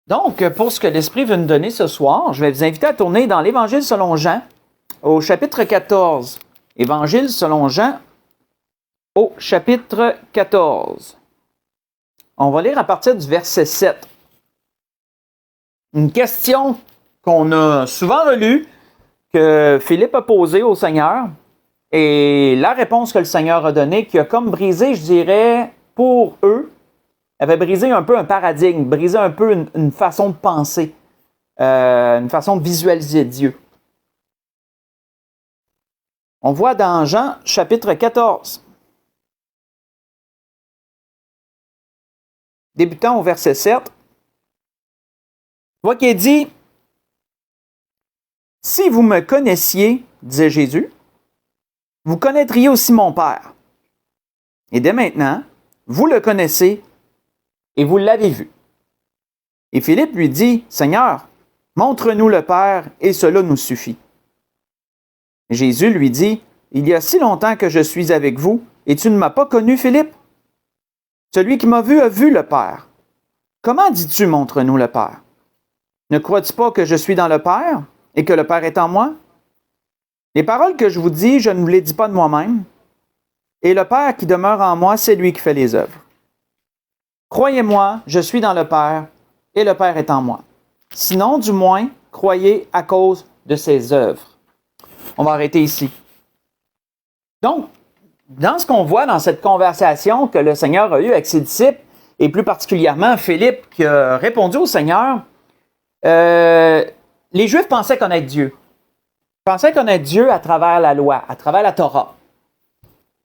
Donc, pour ce que l'Esprit veut nous donner ce soir, je vais vous inviter à tourner dans l'Évangile selon Jean, au chapitre 14. Évangile selon Jean, au chapitre 14. On va lire à partir du verset 7. Une question qu'on a souvent relue, que Philippe a posée au Seigneur, et la réponse que le Seigneur a donnée, qui a comme brisé, je dirais, pour eux, avait brisé un peu un paradigme, brisé un peu une façon de penser, une façon de visualiser Dieu. On voit dans Jean, chapitre 14, débutant au verset 7, on voit qu'il est dit « Si vous me connaissiez, disait Jésus, vous connaîtriez aussi mon Père. Et dès maintenant, vous le connaissez et vous l'avez vu. » Et Philippe lui dit, « Seigneur, montre-nous le Père, et cela nous suffit. » Jésus lui dit, « Il y a si longtemps que je suis avec vous, et tu ne m'as pas connu, Philippe? Celui qui m'a vu a vu le Père. Comment dis-tu, montre-nous le Père? Ne crois-tu pas que je suis dans le Père, et que le Père est en moi? Les paroles que je vous dis, je ne vous les dis pas de moi-même, et le Père qui demeure en moi, c'est lui qui fait les œuvres. Croyez-moi, je suis dans le Père, et le Père est en moi. Sinon, du moins, croyez à cause de ses œuvres. » On va arrêter ici. Donc, dans ce qu'on voit dans cette conversation que le Seigneur a eue avec ses disciples, et plus particulièrement Philippe qui a répondu au Seigneur, les Juifs pensaient connaître Dieu. Ils pensaient connaître Dieu à travers la loi, à travers la Torah.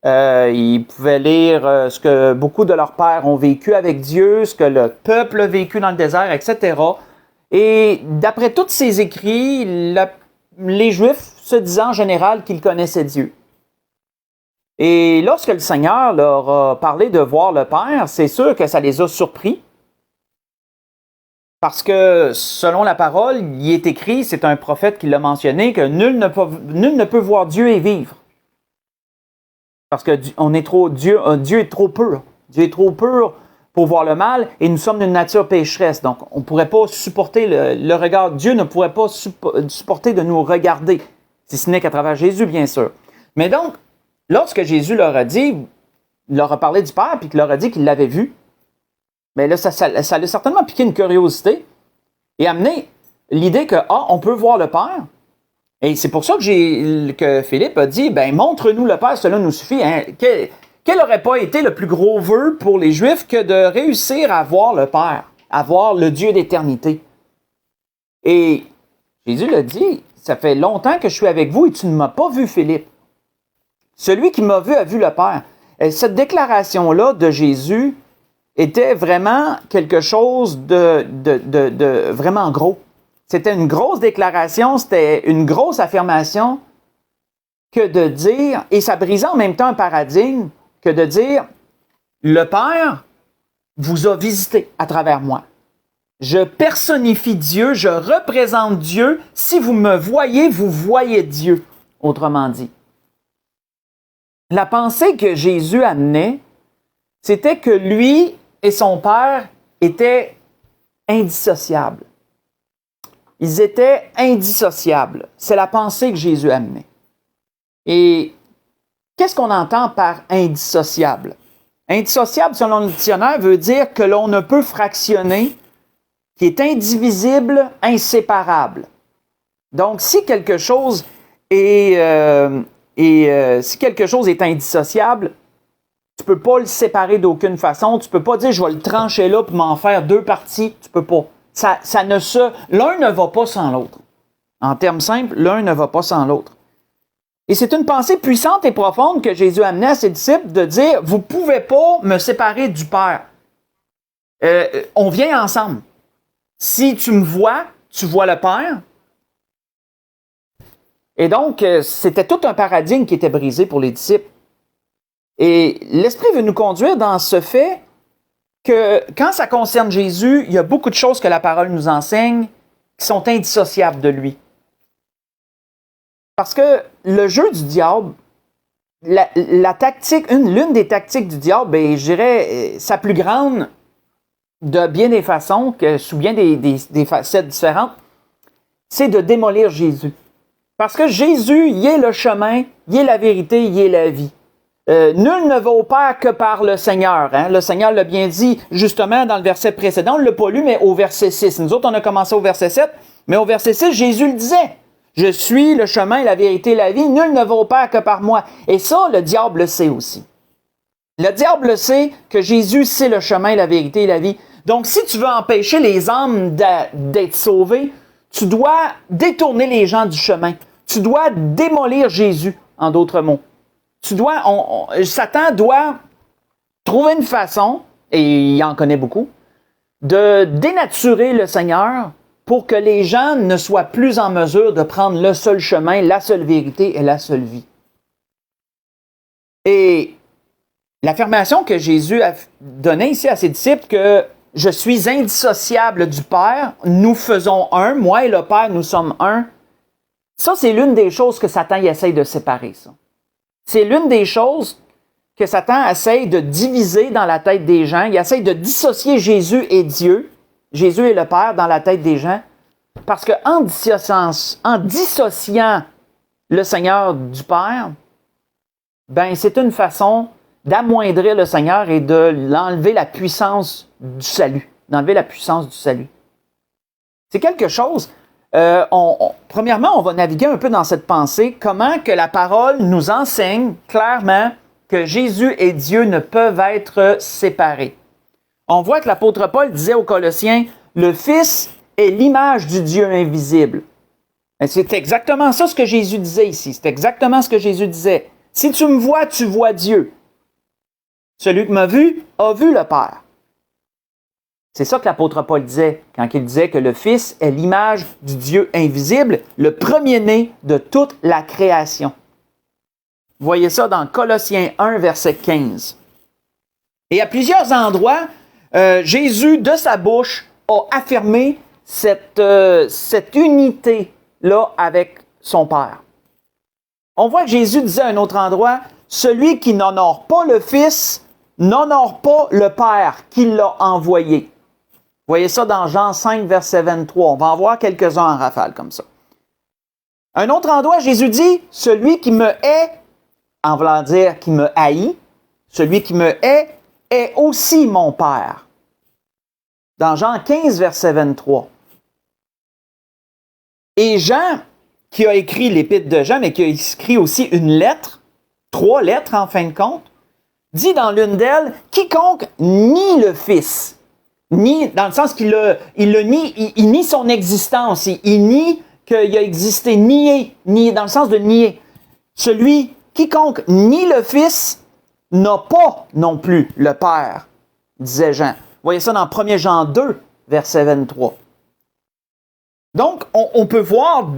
Ils pouvaient lire ce que beaucoup de leurs pères ont vécu avec Dieu, ce que le peuple a vécu dans le désert, etc. Et d'après tous ces écrits, les Juifs se disaient en général qu'ils connaissaient Dieu. Et lorsque le Seigneur leur a parlé de voir le Père, c'est sûr que ça les a surpris. Parce que, selon la parole, il est écrit, c'est un prophète qui l'a mentionné, que nul ne peut voir Dieu et vivre. Parce que Dieu est trop pur. Dieu est trop pur pour voir le mal et nous sommes d'une nature pécheresse. Donc, on ne pourrait pas supporter le regard. Dieu ne pourrait pas supporter de nous regarder, si ce n'est qu'à travers Jésus, bien sûr. Mais donc, lorsque Jésus leur a dit, il leur a parlé du Père puis qu'il leur a dit qu'il l'avait vu, bien là, ça l'a certainement piqué une curiosité et amené l'idée que, on peut voir le Père. Et c'est pour ça que Philippe a dit, ben montre-nous le Père, cela nous suffit. Hein. Quel n'aurait pas été le plus gros vœu pour les Juifs que de réussir à voir le Père, à voir le Dieu d'éternité? Et Jésus l'a dit, ça fait longtemps que je suis avec vous et tu ne m'as pas vu, Philippe. Celui qui m'a vu a vu le Père. Et cette déclaration-là de Jésus était vraiment quelque chose de vraiment gros. C'était une grosse déclaration, c'était une grosse affirmation que de dire, et ça brisait en même temps un paradigme, que de dire, le Père vous a visité à travers moi. Je personnifie Dieu, je représente Dieu. Si vous me voyez, vous voyez Dieu, autrement dit. La pensée que Jésus amenait, c'était que lui et son Père étaient indissociables. Ils étaient indissociables. C'est la pensée que Jésus amenait. Et qu'est-ce qu'on entend par indissociable? Indissociable, selon le dictionnaire, veut dire que l'on ne peut fractionner, qui est indivisible, inséparable. Donc, si quelque chose est indissociable, tu ne peux pas le séparer d'aucune façon. Tu ne peux pas dire, je vais le trancher là pour m'en faire deux parties. Tu ne peux pas. L'un ne va pas sans l'autre. En termes simples, l'un ne va pas sans l'autre. Et c'est une pensée puissante et profonde que Jésus amenait à ses disciples de dire, vous ne pouvez pas me séparer du Père. On vient ensemble. Si tu me vois, tu vois le Père. Et donc, c'était tout un paradigme qui était brisé pour les disciples. Et l'Esprit veut nous conduire dans ce fait que quand ça concerne Jésus, il y a beaucoup de choses que la parole nous enseigne qui sont indissociables de lui. Parce que le jeu du diable, l'une des tactiques du diable, je dirais, sa plus grande de bien des façons, sous bien des facettes différentes, c'est de démolir Jésus. Parce que Jésus, il est le chemin, il est la vérité, il est la vie. Nul ne va au Père que par le Seigneur. Hein? Le Seigneur l'a bien dit justement dans le verset précédent. On ne l'a pas lu, mais au verset 6. Nous autres, on a commencé au verset 7. Mais au verset 6, Jésus le disait. Je suis le chemin, la vérité, la vie. Nul ne va au Père que par moi. Et ça, le diable le sait aussi. Le diable sait que Jésus, c'est le chemin, la vérité et la vie. Donc, si tu veux empêcher les âmes d'être sauvées, tu dois détourner les gens du chemin. Tu dois démolir Jésus, en d'autres mots. Satan doit trouver une façon, et il en connaît beaucoup, de dénaturer le Seigneur pour que les gens ne soient plus en mesure de prendre le seul chemin, la seule vérité et la seule vie. Et l'affirmation que Jésus a donnée ici à ses disciples, que je suis indissociable du Père, nous faisons un, moi et le Père, nous sommes un, ça, c'est l'une des choses que Satan essaye de séparer, ça. C'est l'une des choses que Satan essaye de diviser dans la tête des gens. Il essaye de dissocier Jésus et Dieu, Jésus et le Père dans la tête des gens, parce qu'en dissociant le Seigneur du Père, ben c'est une façon d'amoindrir le Seigneur et de l'enlever la puissance du salut, d'enlever la puissance du salut. C'est quelque chose. Premièrement, on va naviguer un peu dans cette pensée, comment que la parole nous enseigne clairement que Jésus et Dieu ne peuvent être séparés. On voit que l'apôtre Paul disait aux Colossiens, le Fils est l'image du Dieu invisible. Et c'est exactement ça ce que Jésus disait ici. C'est exactement ce que Jésus disait. Si tu me vois, tu vois Dieu. Celui qui m'a vu a vu le Père. C'est ça que l'apôtre Paul disait quand il disait que le Fils est l'image du Dieu invisible, le premier-né de toute la création. Vous voyez ça dans Colossiens 1, verset 15. Et à plusieurs endroits, Jésus, de sa bouche, a affirmé cette unité-là avec son Père. On voit que Jésus disait à un autre endroit, « Celui qui n'honore pas le Fils, n'honore pas le Père qui l'a envoyé. » Vous voyez ça dans Jean 5, verset 23. On va en voir quelques-uns en rafale comme ça. Un autre endroit, Jésus dit, « Celui qui me hait, en voulant dire qui me haït, celui qui me hait est aussi mon Père. » Dans Jean 15, verset 23. Et Jean, qui a écrit l'épître de Jean, mais qui a écrit aussi une lettre, 3 lettres en fin de compte, dit dans l'une d'elles, « Quiconque nie le Fils », nie, dans le sens qu'il il nie son existence, il nie qu'il a existé, nier, dans le sens de nier. Quiconque nie le Fils n'a pas non plus le Père, disait Jean. Vous voyez ça dans 1 Jean 2, verset 23. Donc, on peut voir,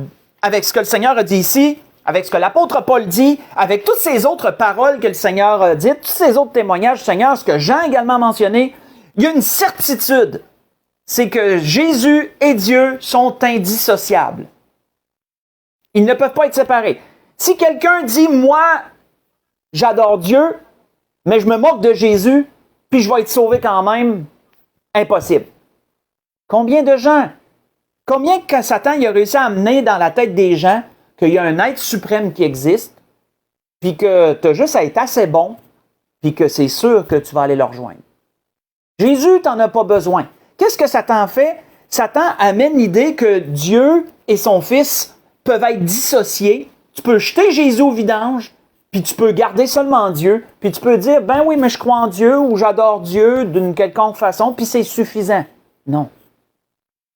avec ce que le Seigneur a dit ici, avec ce que l'apôtre Paul dit, avec toutes ces autres paroles que le Seigneur a dites, tous ces autres témoignages du Seigneur, ce que Jean a également mentionné, il y a une certitude, c'est que Jésus et Dieu sont indissociables. Ils ne peuvent pas être séparés. Si quelqu'un dit, moi, j'adore Dieu, mais je me moque de Jésus, puis je vais être sauvé quand même, impossible. Combien de gens, combien que Satan il a réussi à amener dans la tête des gens qu'il y a un être suprême qui existe, puis que tu as juste à être assez bon, puis que c'est sûr que tu vas aller le rejoindre. Jésus, tu n'en as pas besoin. Qu'est-ce que Satan fait? Satan amène l'idée que Dieu et son Fils peuvent être dissociés. Tu peux jeter Jésus au vidange, puis tu peux garder seulement Dieu, puis tu peux dire, ben oui, mais je crois en Dieu ou j'adore Dieu d'une quelconque façon, puis c'est suffisant. Non.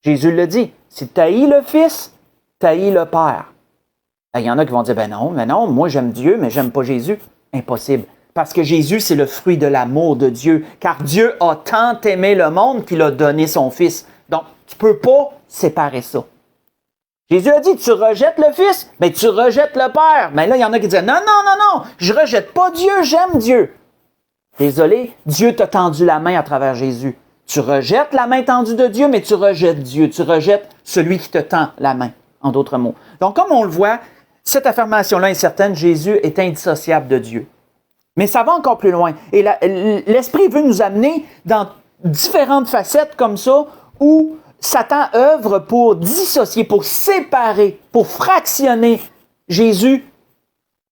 Jésus le dit, si tu haïs le Fils, tu haïs le Père. Il y en a qui vont dire, ben non, moi j'aime Dieu, mais j'aime pas Jésus. Impossible. Parce que Jésus, c'est le fruit de l'amour de Dieu. Car Dieu a tant aimé le monde qu'il a donné son Fils. Donc, tu ne peux pas séparer ça. Jésus a dit, tu rejettes le Fils, mais tu rejettes le Père. Mais là, il y en a qui disent, non, je ne rejette pas Dieu, j'aime Dieu. Désolé, Dieu t'a tendu la main à travers Jésus. Tu rejettes la main tendue de Dieu, mais tu rejettes Dieu. Tu rejettes celui qui te tend la main, en d'autres mots. Donc, comme on le voit, cette affirmation-là est certaine, Jésus est indissociable de Dieu. Mais ça va encore plus loin. Et l'Esprit veut nous amener dans différentes facettes comme ça où Satan œuvre pour dissocier, pour séparer, pour fractionner Jésus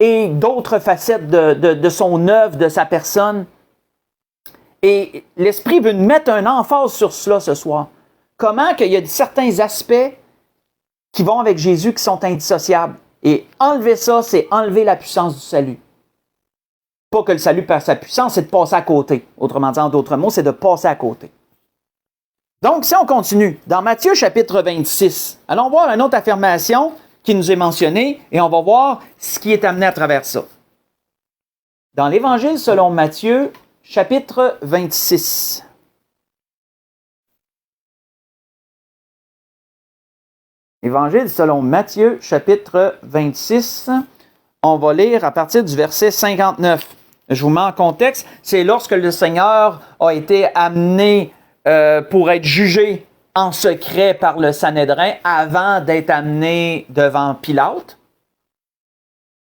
et d'autres facettes de son œuvre, de sa personne. Et l'Esprit veut mettre un emphase sur cela ce soir. Comment qu'il y a certains aspects qui vont avec Jésus qui sont indissociables. Et enlever ça, c'est enlever la puissance du salut. Pas que le salut perd sa puissance, c'est de passer à côté. Autrement dit, en d'autres mots, c'est de passer à côté. Donc, si on continue, dans Matthieu chapitre 26, allons voir une autre affirmation qui nous est mentionnée et on va voir ce qui est amené à travers ça. Dans l'Évangile selon Matthieu, chapitre 26. Évangile selon Matthieu, chapitre 26. On va lire à partir du verset 59. Je vous mets en contexte. C'est lorsque le Seigneur a été amené pour être jugé en secret par le Sanhédrin avant d'être amené devant Pilate.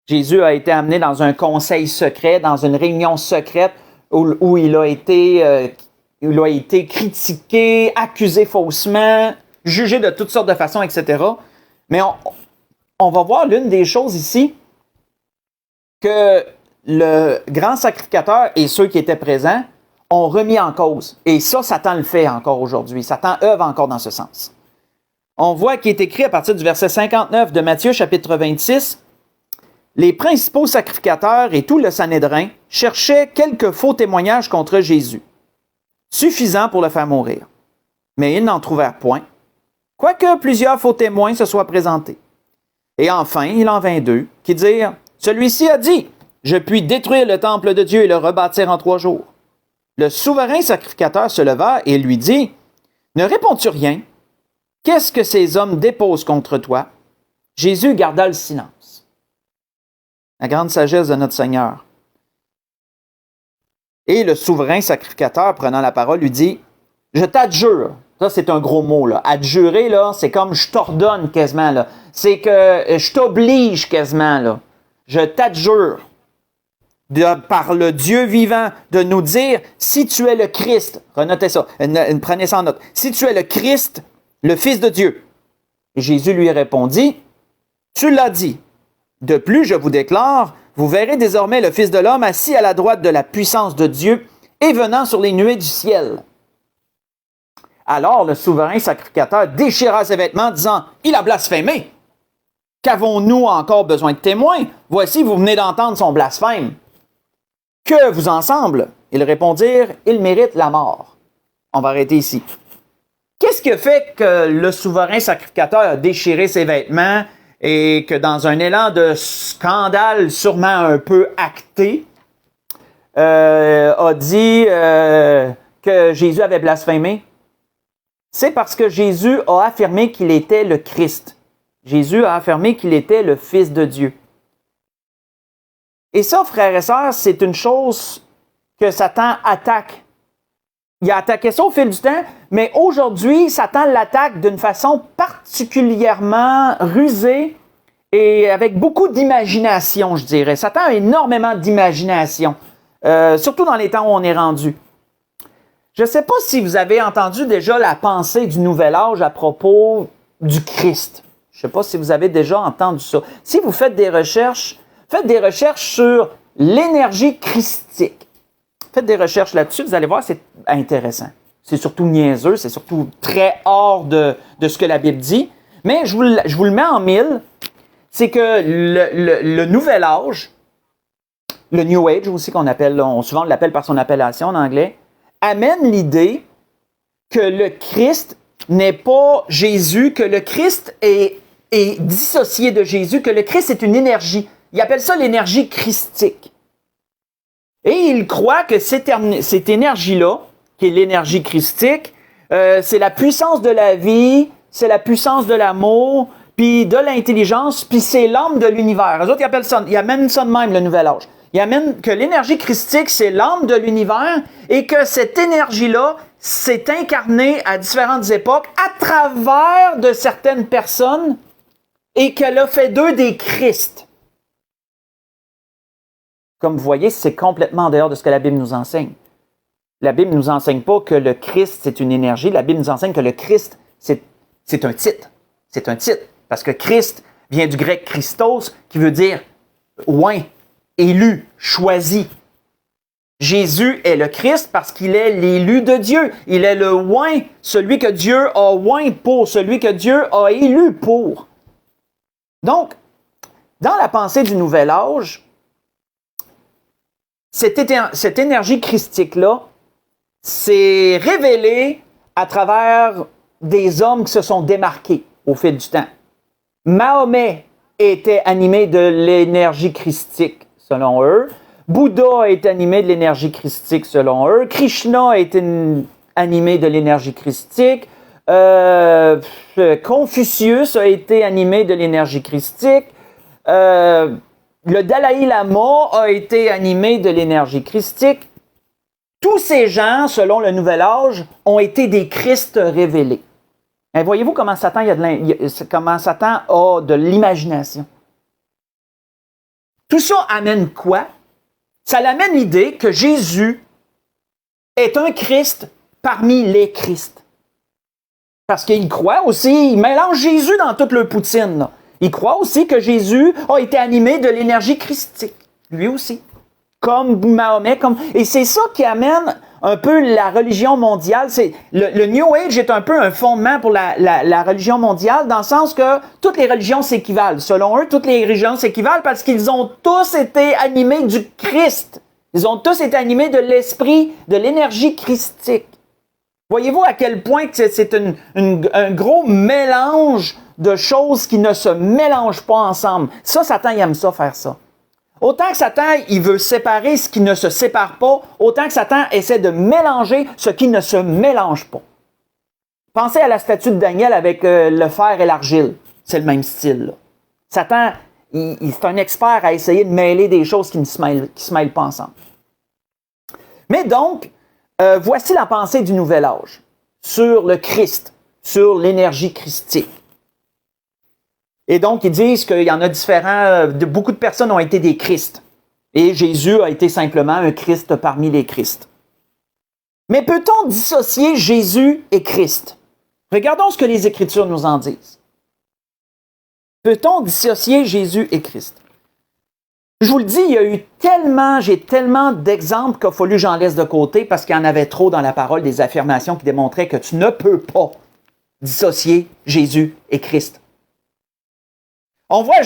Jésus a été amené dans un conseil secret, dans une réunion secrète où il a été critiqué, accusé faussement, jugé de toutes sortes de façons, etc. Mais on va voir l'une des choses ici que le grand sacrificateur et ceux qui étaient présents ont remis en cause. Et ça, Satan le fait encore aujourd'hui. Satan œuvre encore dans ce sens. On voit qu'il est écrit à partir du verset 59 de Matthieu, chapitre 26, « Les principaux sacrificateurs et tout le Sanhédrin cherchaient quelques faux témoignages contre Jésus, suffisants pour le faire mourir. Mais ils n'en trouvèrent point, quoique plusieurs faux témoins se soient présentés. Et enfin, il en vint deux, qui dirent, « Celui-ci a dit, je puis détruire le temple de Dieu et le rebâtir en 3 jours. » Le souverain sacrificateur se leva et lui dit, « Ne réponds-tu rien? Qu'est-ce que ces hommes déposent contre toi? » Jésus garda le silence. La grande sagesse de notre Seigneur. Et le souverain sacrificateur, prenant la parole, lui dit, « Je t'adjure. » Ça, c'est un gros mot, là. Adjurer, là, c'est comme je t'ordonne quasiment, là. C'est que je t'oblige quasiment, là. Je t'adjure. Par le Dieu vivant, de nous dire, si tu es le Christ, renotez ça, prenez ça en note, si tu es le Christ, le Fils de Dieu. Et Jésus lui répondit, tu l'as dit. De plus, je vous déclare, vous verrez désormais le Fils de l'homme assis à la droite de la puissance de Dieu et venant sur les nuées du ciel. Alors le souverain sacrificateur déchira ses vêtements, disant, il a blasphémé. Qu'avons-nous encore besoin de témoins? Voici, vous venez d'entendre son blasphème. Que vous ensemble? Ils répondirent, il mérite la mort. On va arrêter ici. Qu'est-ce qui a fait que le souverain sacrificateur a déchiré ses vêtements et que dans un élan de scandale sûrement un peu acté, a dit que Jésus avait blasphémé? C'est parce que Jésus a affirmé qu'il était le Christ. Jésus a affirmé qu'il était le Fils de Dieu. Et ça, frères et sœurs, c'est une chose que Satan attaque. Il a attaqué ça au fil du temps, mais aujourd'hui, Satan l'attaque d'une façon particulièrement rusée et avec beaucoup d'imagination, je dirais. Satan a énormément d'imagination, surtout dans les temps où on est rendu. Je ne sais pas si vous avez entendu déjà la pensée du Nouvel Âge à propos du Christ. Je ne sais pas si vous avez déjà entendu ça. Si vous faites des recherches sur l'énergie christique. Faites des recherches là-dessus, vous allez voir, c'est intéressant. C'est surtout niaiseux, c'est surtout très hors de ce que la Bible dit. Mais je vous le mets en mille, c'est que le Nouvel Âge, le New Age aussi qu'on appelle, souvent on l'appelle par son appellation en anglais, amène l'idée que le Christ n'est pas Jésus, que le Christ est dissocié de Jésus, que le Christ est une énergie. Il appelle ça l'énergie christique. Et il croit que cette énergie-là, qui est l'énergie christique, c'est la puissance de la vie, c'est la puissance de l'amour, puis de l'intelligence, puis c'est l'âme de l'univers. Les autres, ils amènent ça de même, le Nouvel Âge. Ils amènent que l'énergie christique, c'est l'âme de l'univers, et que cette énergie-là s'est incarnée à différentes époques à travers de certaines personnes, et qu'elle a fait d'eux des Christ. Comme vous voyez, c'est complètement en dehors de ce que la Bible nous enseigne. La Bible ne nous enseigne pas que le Christ, c'est une énergie. La Bible nous enseigne que le Christ, c'est un titre. C'est un titre. Parce que Christ vient du grec Christos, qui veut dire oint, élu, choisi. Jésus est le Christ parce qu'il est l'élu de Dieu. Il est le oint, celui que Dieu a oint pour, celui que Dieu a élu pour. Donc, dans la pensée du Nouvel Âge, cette énergie christique-là s'est révélée à travers des hommes qui se sont démarqués au fil du temps. Mahomet était animé de l'énergie christique, selon eux. Bouddha est animé de l'énergie christique, selon eux. Krishna est animé de l'énergie christique. Confucius a été animé de l'énergie christique. Le Dalai Lama a été animé de l'énergie christique. Tous ces gens, selon le Nouvel Âge, ont été des Christ révélés. Et voyez-vous comment Satan, comment Satan a de l'imagination. Tout ça amène quoi? Ça l'amène l'idée que Jésus est un Christ parmi les Christ. Parce qu'il croit aussi, il mélange Jésus dans toute leur poutine, là. Il croit aussi que Jésus a été animé de l'énergie christique, lui aussi. Comme Mahomet, et c'est ça qui amène un peu la religion mondiale. Le New Age est un peu un fondement pour la religion mondiale, dans le sens que toutes les religions s'équivalent. Selon eux, toutes les religions s'équivalent parce qu'ils ont tous été animés du Christ. Ils ont tous été animés de l'esprit, de l'énergie christique. Voyez-vous à quel point que c'est un gros mélange de choses qui ne se mélangent pas ensemble. Ça, Satan, il aime ça, faire ça. Autant que Satan, il veut séparer ce qui ne se sépare pas, autant que Satan essaie de mélanger ce qui ne se mélange pas. Pensez à la statue de Daniel avec le fer et l'argile. C'est le même style, là. Satan, c'est un expert à essayer de mêler des choses qui ne se mêlent pas ensemble. Mais donc, voici la pensée du Nouvel Âge sur le Christ, sur l'énergie christique. Et donc, ils disent qu'il y en a différents, beaucoup de personnes ont été des Christ. Et Jésus a été simplement un Christ parmi les Christ. Mais peut-on dissocier Jésus et Christ? Regardons ce que les Écritures nous en disent. Peut-on dissocier Jésus et Christ? Je vous le dis, j'ai tellement d'exemples qu'il a fallu que j'en laisse de côté parce qu'il y en avait trop dans la parole, des affirmations qui démontraient que tu ne peux pas dissocier Jésus et Christ. On voit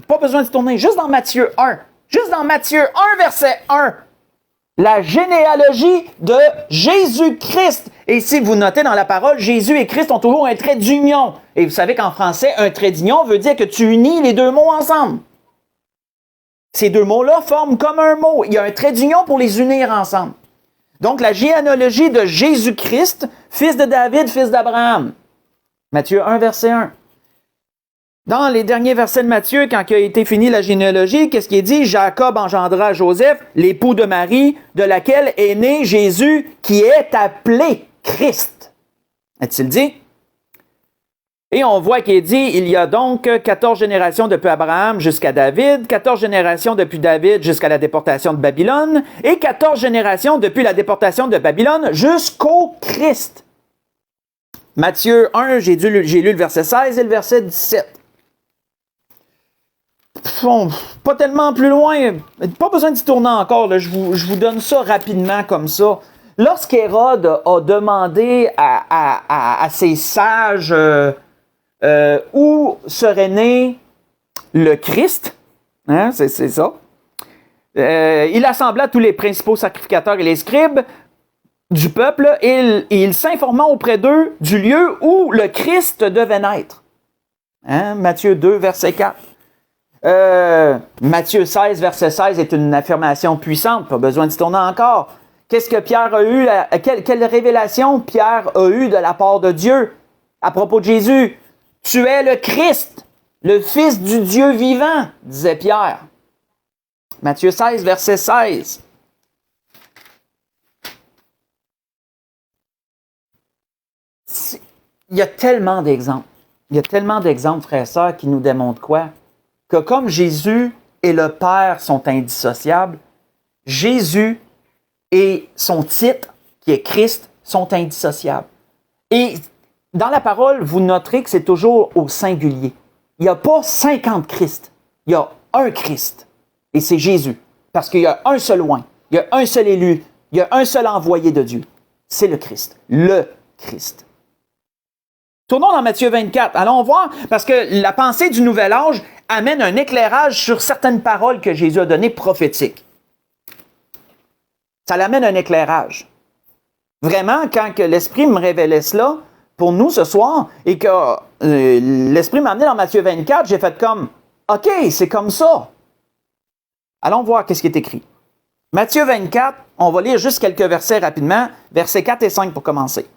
pas besoin de tourner, juste dans Matthieu 1. Juste dans Matthieu 1, verset 1. La généalogie de Jésus-Christ. Et si vous notez dans la parole, Jésus et Christ ont toujours un trait d'union. Et vous savez qu'en français, un trait d'union veut dire que tu unis les deux mots ensemble. Ces deux mots-là forment comme un mot. Il y a un trait d'union pour les unir ensemble. Donc, la généalogie de Jésus-Christ, fils de David, fils d'Abraham. Matthieu 1, verset 1. Dans les derniers versets de Matthieu, quand il a été fini la généalogie, qu'est-ce qui est dit? Jacob engendra Joseph, l'époux de Marie, de laquelle est né Jésus, qui est appelé Christ. Est-il dit? Et on voit qu'il est dit, il y a donc 14 générations depuis Abraham jusqu'à David, 14 générations depuis David jusqu'à la déportation de Babylone, et 14 générations depuis la déportation de Babylone jusqu'au Christ. Matthieu 1, j'ai lu le verset 16 et le verset 17. Bon, pas tellement plus loin, pas besoin d'y tourner encore, là. Je vous donne ça rapidement comme ça. Lorsqu'Hérode a demandé à ses sages où serait né le Christ, hein, c'est ça, il assembla tous les principaux sacrificateurs et les scribes du peuple et il s'informa auprès d'eux du lieu où le Christ devait naître. Hein, Matthieu 2, verset 4. Matthieu 16, verset 16 est une affirmation puissante, pas besoin de se tourner encore. Qu'est-ce que Pierre a eu, quelle révélation Pierre a eu de la part de Dieu à propos de Jésus? Tu es le Christ, le Fils du Dieu vivant, disait Pierre. Matthieu 16, verset 16. Il y a tellement d'exemples. Il y a tellement d'exemples, frères et sœurs, qui nous démontrent quoi? Que comme Jésus et le Père sont indissociables, Jésus et son titre, qui est Christ, sont indissociables. Et dans la parole, vous noterez que c'est toujours au singulier. Il n'y a pas 50 Christ. Il y a un Christ. Et c'est Jésus. Parce qu'il y a un seul oint. Il y a un seul élu. Il y a un seul envoyé de Dieu. C'est le Christ. Le Christ. Tournons dans Matthieu 24. Allons voir, parce que la pensée du Nouvel Âge amène un éclairage sur certaines paroles que Jésus a données prophétiques. Ça l'amène un éclairage. Vraiment, quand que l'Esprit me révélait cela, pour nous ce soir, et que l'Esprit m'a amené dans Matthieu 24, j'ai fait comme, OK, c'est comme ça. Allons voir qu'est-ce qui est écrit. Matthieu 24, on va lire juste quelques versets rapidement, versets 4 et 5 pour commencer.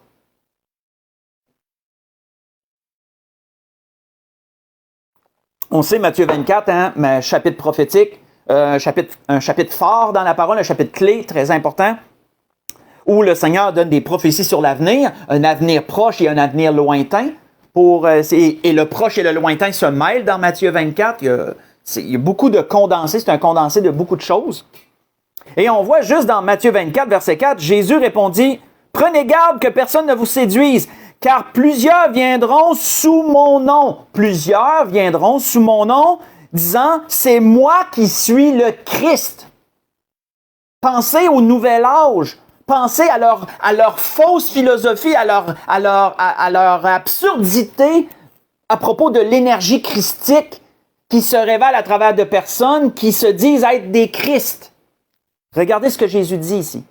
On sait, Matthieu 24, un chapitre prophétique, un chapitre fort dans la parole, un chapitre clé, très important, où le Seigneur donne des prophéties sur l'avenir, un avenir proche et un avenir lointain. Et le proche et le lointain se mêlent dans Matthieu 24. Il y a beaucoup de condensés, c'est un condensé de beaucoup de choses. Et on voit juste dans Matthieu 24, verset 4, Jésus répondit, « Prenez garde que personne ne vous séduise, car plusieurs viendront sous mon nom. » Plusieurs viendront sous mon nom, disant, « C'est moi qui suis le Christ. » Pensez au nouvel âge. Pensez à leur fausse philosophie, à leur absurdité à propos de l'énergie christique qui se révèle à travers de personnes qui se disent être des Christ. Regardez ce que Jésus dit ici.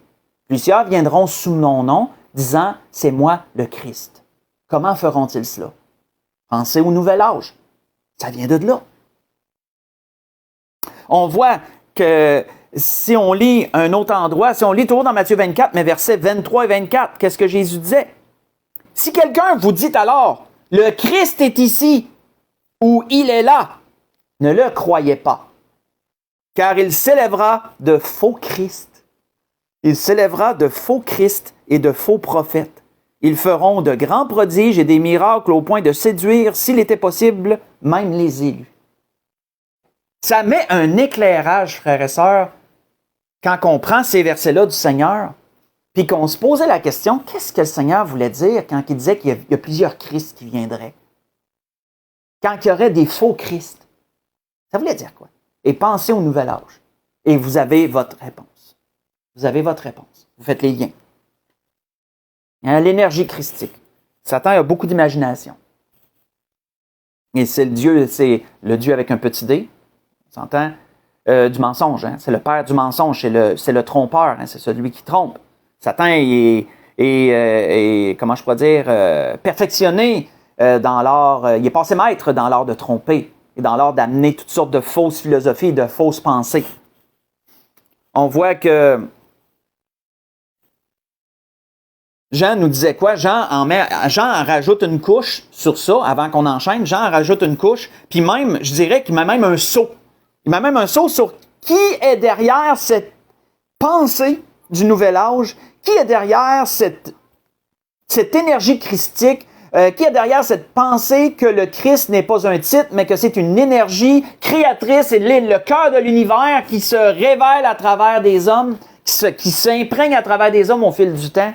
Plusieurs viendront sous mon nom, disant, c'est moi le Christ. Comment feront-ils cela? Pensez au nouvel âge. Ça vient de là. On voit que si on lit un autre endroit, si on lit toujours dans Matthieu 24, mais versets 23 et 24, qu'est-ce que Jésus disait? Si quelqu'un vous dit alors, le Christ est ici, ou il est là, ne le croyez pas, car il s'élèvera de faux Christ. Il s'élèvera de faux Christ et de faux prophètes. Ils feront de grands prodiges et des miracles au point de séduire, s'il était possible, même les élus. Ça met un éclairage, frères et sœurs, quand on prend ces versets-là du Seigneur, puis qu'on se posait la question, qu'est-ce que le Seigneur voulait dire quand il disait qu'il y a plusieurs Christ qui viendraient? Quand il y aurait des faux Christ. Ça voulait dire quoi? Et pensez au nouvel âge. Et vous avez votre réponse. Vous avez votre réponse. Vous faites les liens. L'énergie christique. Satan a beaucoup d'imagination. Et c'est le Dieu avec un petit d. On s'entend? Du mensonge. C'est le père du mensonge. C'est le trompeur. C'est celui qui trompe. Satan est comment je pourrais dire, perfectionné dans l'art. Il est passé maître dans l'art de tromper et dans l'art d'amener toutes sortes de fausses philosophies et de fausses pensées. On voit que Jean nous disait quoi? Jean en rajoute une couche sur ça avant qu'on enchaîne. Jean en rajoute une couche. Puis même, je dirais qu'il met même un saut. Il met même un saut sur qui est derrière cette pensée du nouvel âge, qui est derrière cette énergie christique, qui est derrière cette pensée que le Christ n'est pas un titre, mais que c'est une énergie créatrice et le cœur de l'univers qui se révèle à travers des hommes, qui s'imprègne à travers des hommes au fil du temps.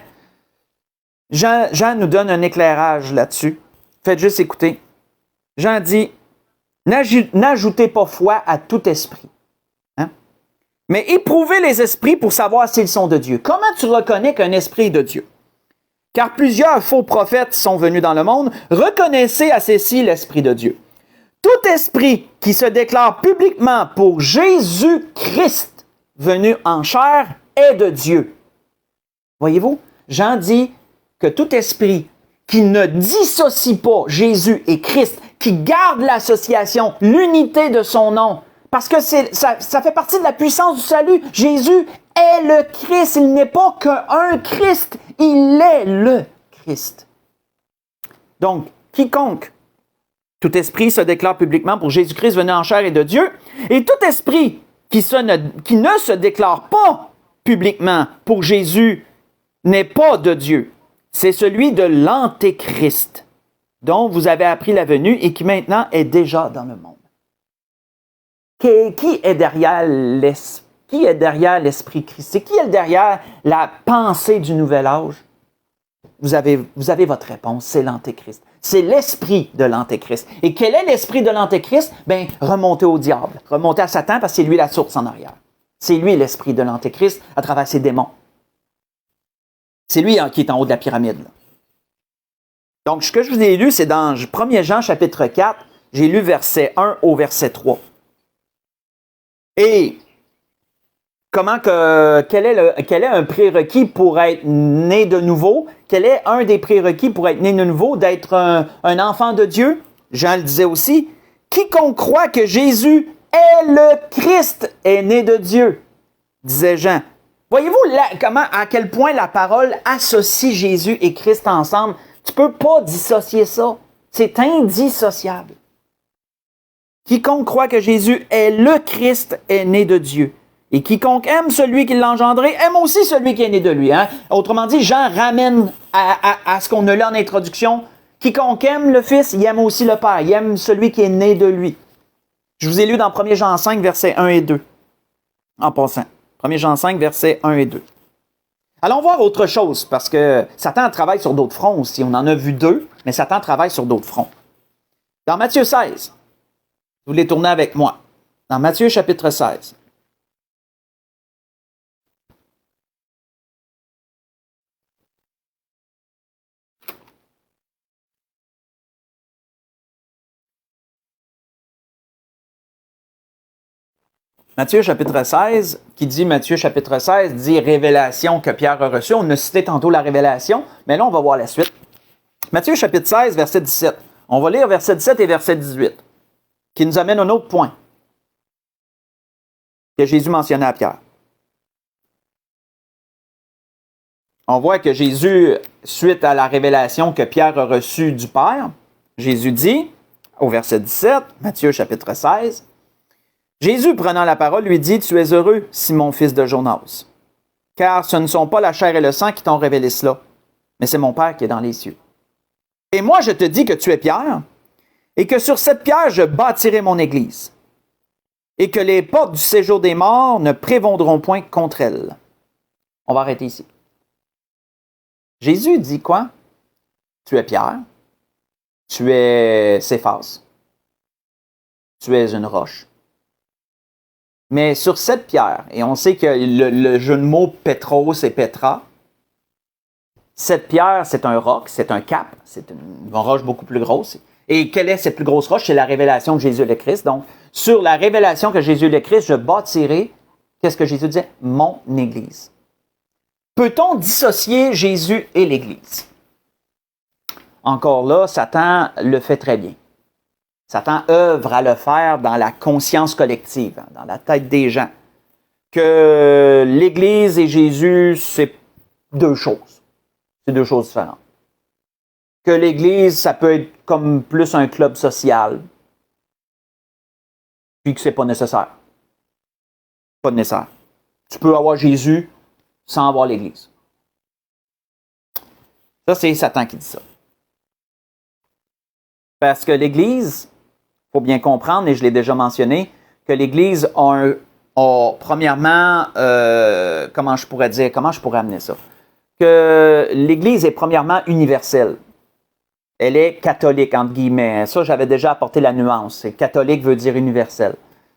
Jean nous donne un éclairage là-dessus. Faites juste écouter. Jean dit, n'ajoutez pas foi à tout esprit. Hein? Mais éprouvez les esprits pour savoir s'ils sont de Dieu. Comment tu reconnais qu'un esprit est de Dieu? Car plusieurs faux prophètes sont venus dans le monde. Reconnaissez à ceci l'Esprit de Dieu. Tout esprit qui se déclare publiquement pour Jésus-Christ venu en chair est de Dieu. Voyez-vous? Jean dit que tout esprit qui ne dissocie pas Jésus et Christ, qui garde l'association, l'unité de son nom, parce que ça fait partie de la puissance du salut. Jésus est le Christ. Il n'est pas qu'un Christ. Il est le Christ. Donc, quiconque, tout esprit se déclare publiquement pour Jésus-Christ venu en chair et de Dieu, et tout esprit qui ne se déclare pas publiquement pour Jésus n'est pas de Dieu. C'est celui de l'Antéchrist, dont vous avez appris la venue et qui maintenant est déjà dans le monde. Qui est derrière Qui est derrière l'Esprit Christique? Qui est derrière la pensée du nouvel âge? Vous avez votre réponse, c'est l'Antéchrist. C'est l'esprit de l'Antéchrist. Et quel est l'esprit de l'Antéchrist? Bien, remonter au diable, remonter à Satan, parce que c'est lui la source en arrière. C'est lui l'esprit de l'Antéchrist à travers ses démons. C'est lui qui est en haut de la pyramide. Là. Donc, ce que je vous ai lu, c'est dans 1 Jean chapitre 4, j'ai lu verset 1 au verset 3. Et quel est un prérequis pour être né de nouveau? Quel est un des prérequis pour être né de nouveau, d'être un enfant de Dieu? Jean le disait aussi, quiconque croit que Jésus est le Christ est né de Dieu, disait Jean. Voyez-vous à quel point la parole associe Jésus et Christ ensemble? Tu ne peux pas dissocier ça. C'est indissociable. Quiconque croit que Jésus est le Christ est né de Dieu. Et quiconque aime celui qui l'a engendré, aime aussi celui qui est né de lui. Hein? Autrement dit, Jean ramène à ce qu'on a là en introduction. Quiconque aime le Fils, il aime aussi le Père. Il aime celui qui est né de lui. Je vous ai lu dans 1 Jean 5, versets 1 et 2. En passant. 1 Jean 5, versets 1 et 2. Allons voir autre chose, parce que Satan travaille sur d'autres fronts aussi. On en a vu 2, mais Satan travaille sur d'autres fronts. Dans Matthieu 16, vous voulez tourner avec moi. Dans Matthieu chapitre 16. Matthieu chapitre 16, qui dit Matthieu chapitre 16, dit révélation que Pierre a reçue. On a cité tantôt la révélation, mais là on va voir la suite. Matthieu chapitre 16, verset 17. On va lire verset 17 et verset 18, qui nous amène à un autre point que Jésus mentionnait à Pierre. On voit que Jésus, suite à la révélation que Pierre a reçue du Père, Jésus dit, au verset 17, Matthieu chapitre 16, Jésus, prenant la parole, lui dit, « Tu es heureux, Simon, fils de Jonas, car ce ne sont pas la chair et le sang qui t'ont révélé cela, mais c'est mon Père qui est dans les cieux. Et moi, je te dis que tu es Pierre, et que sur cette pierre, je bâtirai mon Église, et que les portes du séjour des morts ne prévaudront point contre elle. » On va arrêter ici. Jésus dit quoi? Tu es Pierre, tu es Céphas, tu es une roche. Mais sur cette pierre, et on sait que le jeu de mots Pétros et Pétra, cette pierre, c'est un roc, c'est un cap, c'est une roche beaucoup plus grosse. Et quelle est cette plus grosse roche? C'est la révélation de Jésus le Christ. Donc, sur la révélation que Jésus le Christ, je bâtirai, qu'est-ce que Jésus disait? Mon Église. Peut-on dissocier Jésus et l'Église? Encore là, Satan le fait très bien. Satan œuvre à le faire dans la conscience collective, dans la tête des gens. Que l'Église et Jésus, c'est deux choses. C'est deux choses différentes. Que l'Église, ça peut être comme plus un club social. Puis que c'est pas nécessaire. Pas nécessaire. Tu peux avoir Jésus sans avoir l'Église. Ça, c'est Satan qui dit ça. Parce que l'Église, il faut bien comprendre, et je l'ai déjà mentionné, que l'Église a premièrement, comment je pourrais amener ça? Que l'Église est premièrement universelle. Elle est catholique, entre guillemets. Ça, j'avais déjà apporté la nuance. Catholique veut dire universel.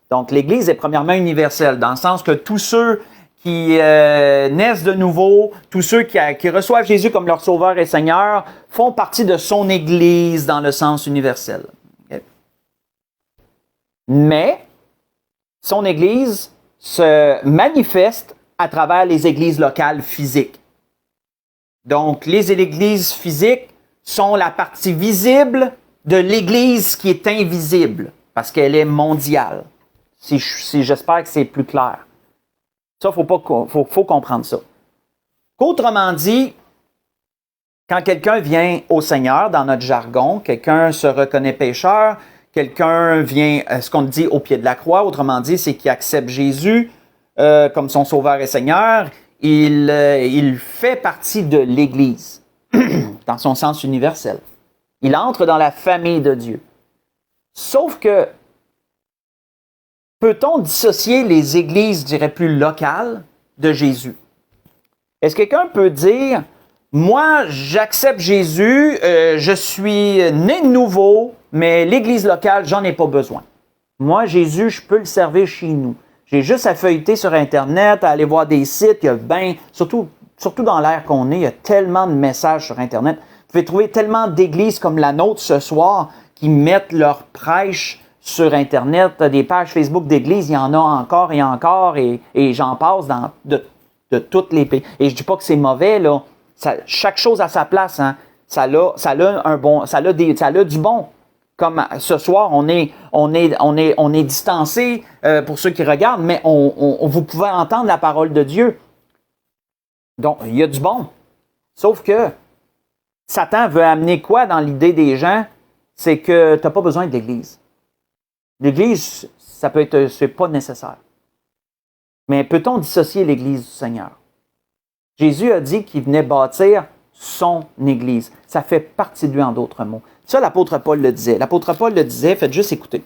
Donc, l'Église est premièrement universelle, dans le sens que tous ceux qui naissent de nouveau, tous ceux qui reçoivent Jésus comme leur sauveur et Seigneur, font partie de son Église dans le sens universel. Okay? Mais, son Église se manifeste à travers les églises locales physiques. Donc, les églises physiques sont la partie visible de l'Église qui est invisible, parce qu'elle est mondiale. Si j'espère que c'est plus clair. Ça, faut comprendre ça. Qu'autrement dit, quand quelqu'un vient au Seigneur, dans notre jargon, quelqu'un se reconnaît pécheur, quelqu'un vient, ce qu'on dit, au pied de la croix, autrement dit, c'est qu'il accepte Jésus comme son sauveur et Seigneur, il fait partie de l'Église, dans son sens universel. Il entre dans la famille de Dieu. Sauf que peut-on dissocier les églises, je dirais plus locales, de Jésus? Est-ce que quelqu'un peut dire, moi, j'accepte Jésus, je suis né de nouveau, mais l'église locale, j'en ai pas besoin. Moi, Jésus, je peux le servir chez nous. J'ai juste à feuilleter sur Internet, à aller voir des sites, il y a surtout dans l'ère qu'on est, il y a tellement de messages sur Internet. Vous pouvez trouver tellement d'églises comme la nôtre ce soir qui mettent leurs prêches sur Internet, des pages Facebook d'églises, il y en a encore et encore, et j'en passe de tous les pays. Et je dis pas que c'est mauvais, là. Chaque chose à sa place, hein. Ça a du bon. Comme ce soir, on est distancé pour ceux qui regardent, mais vous pouvez entendre la parole de Dieu. Donc, il y a du bon. Sauf que Satan veut amener quoi dans l'idée des gens? C'est que tu n'as pas besoin de l'Église. L'Église, c'est pas nécessaire. Mais peut-on dissocier l'Église du Seigneur? Jésus a dit qu'il venait bâtir son Église. Ça fait partie de lui en d'autres mots. Ça, l'apôtre Paul le disait. L'apôtre Paul le disait, faites juste écouter.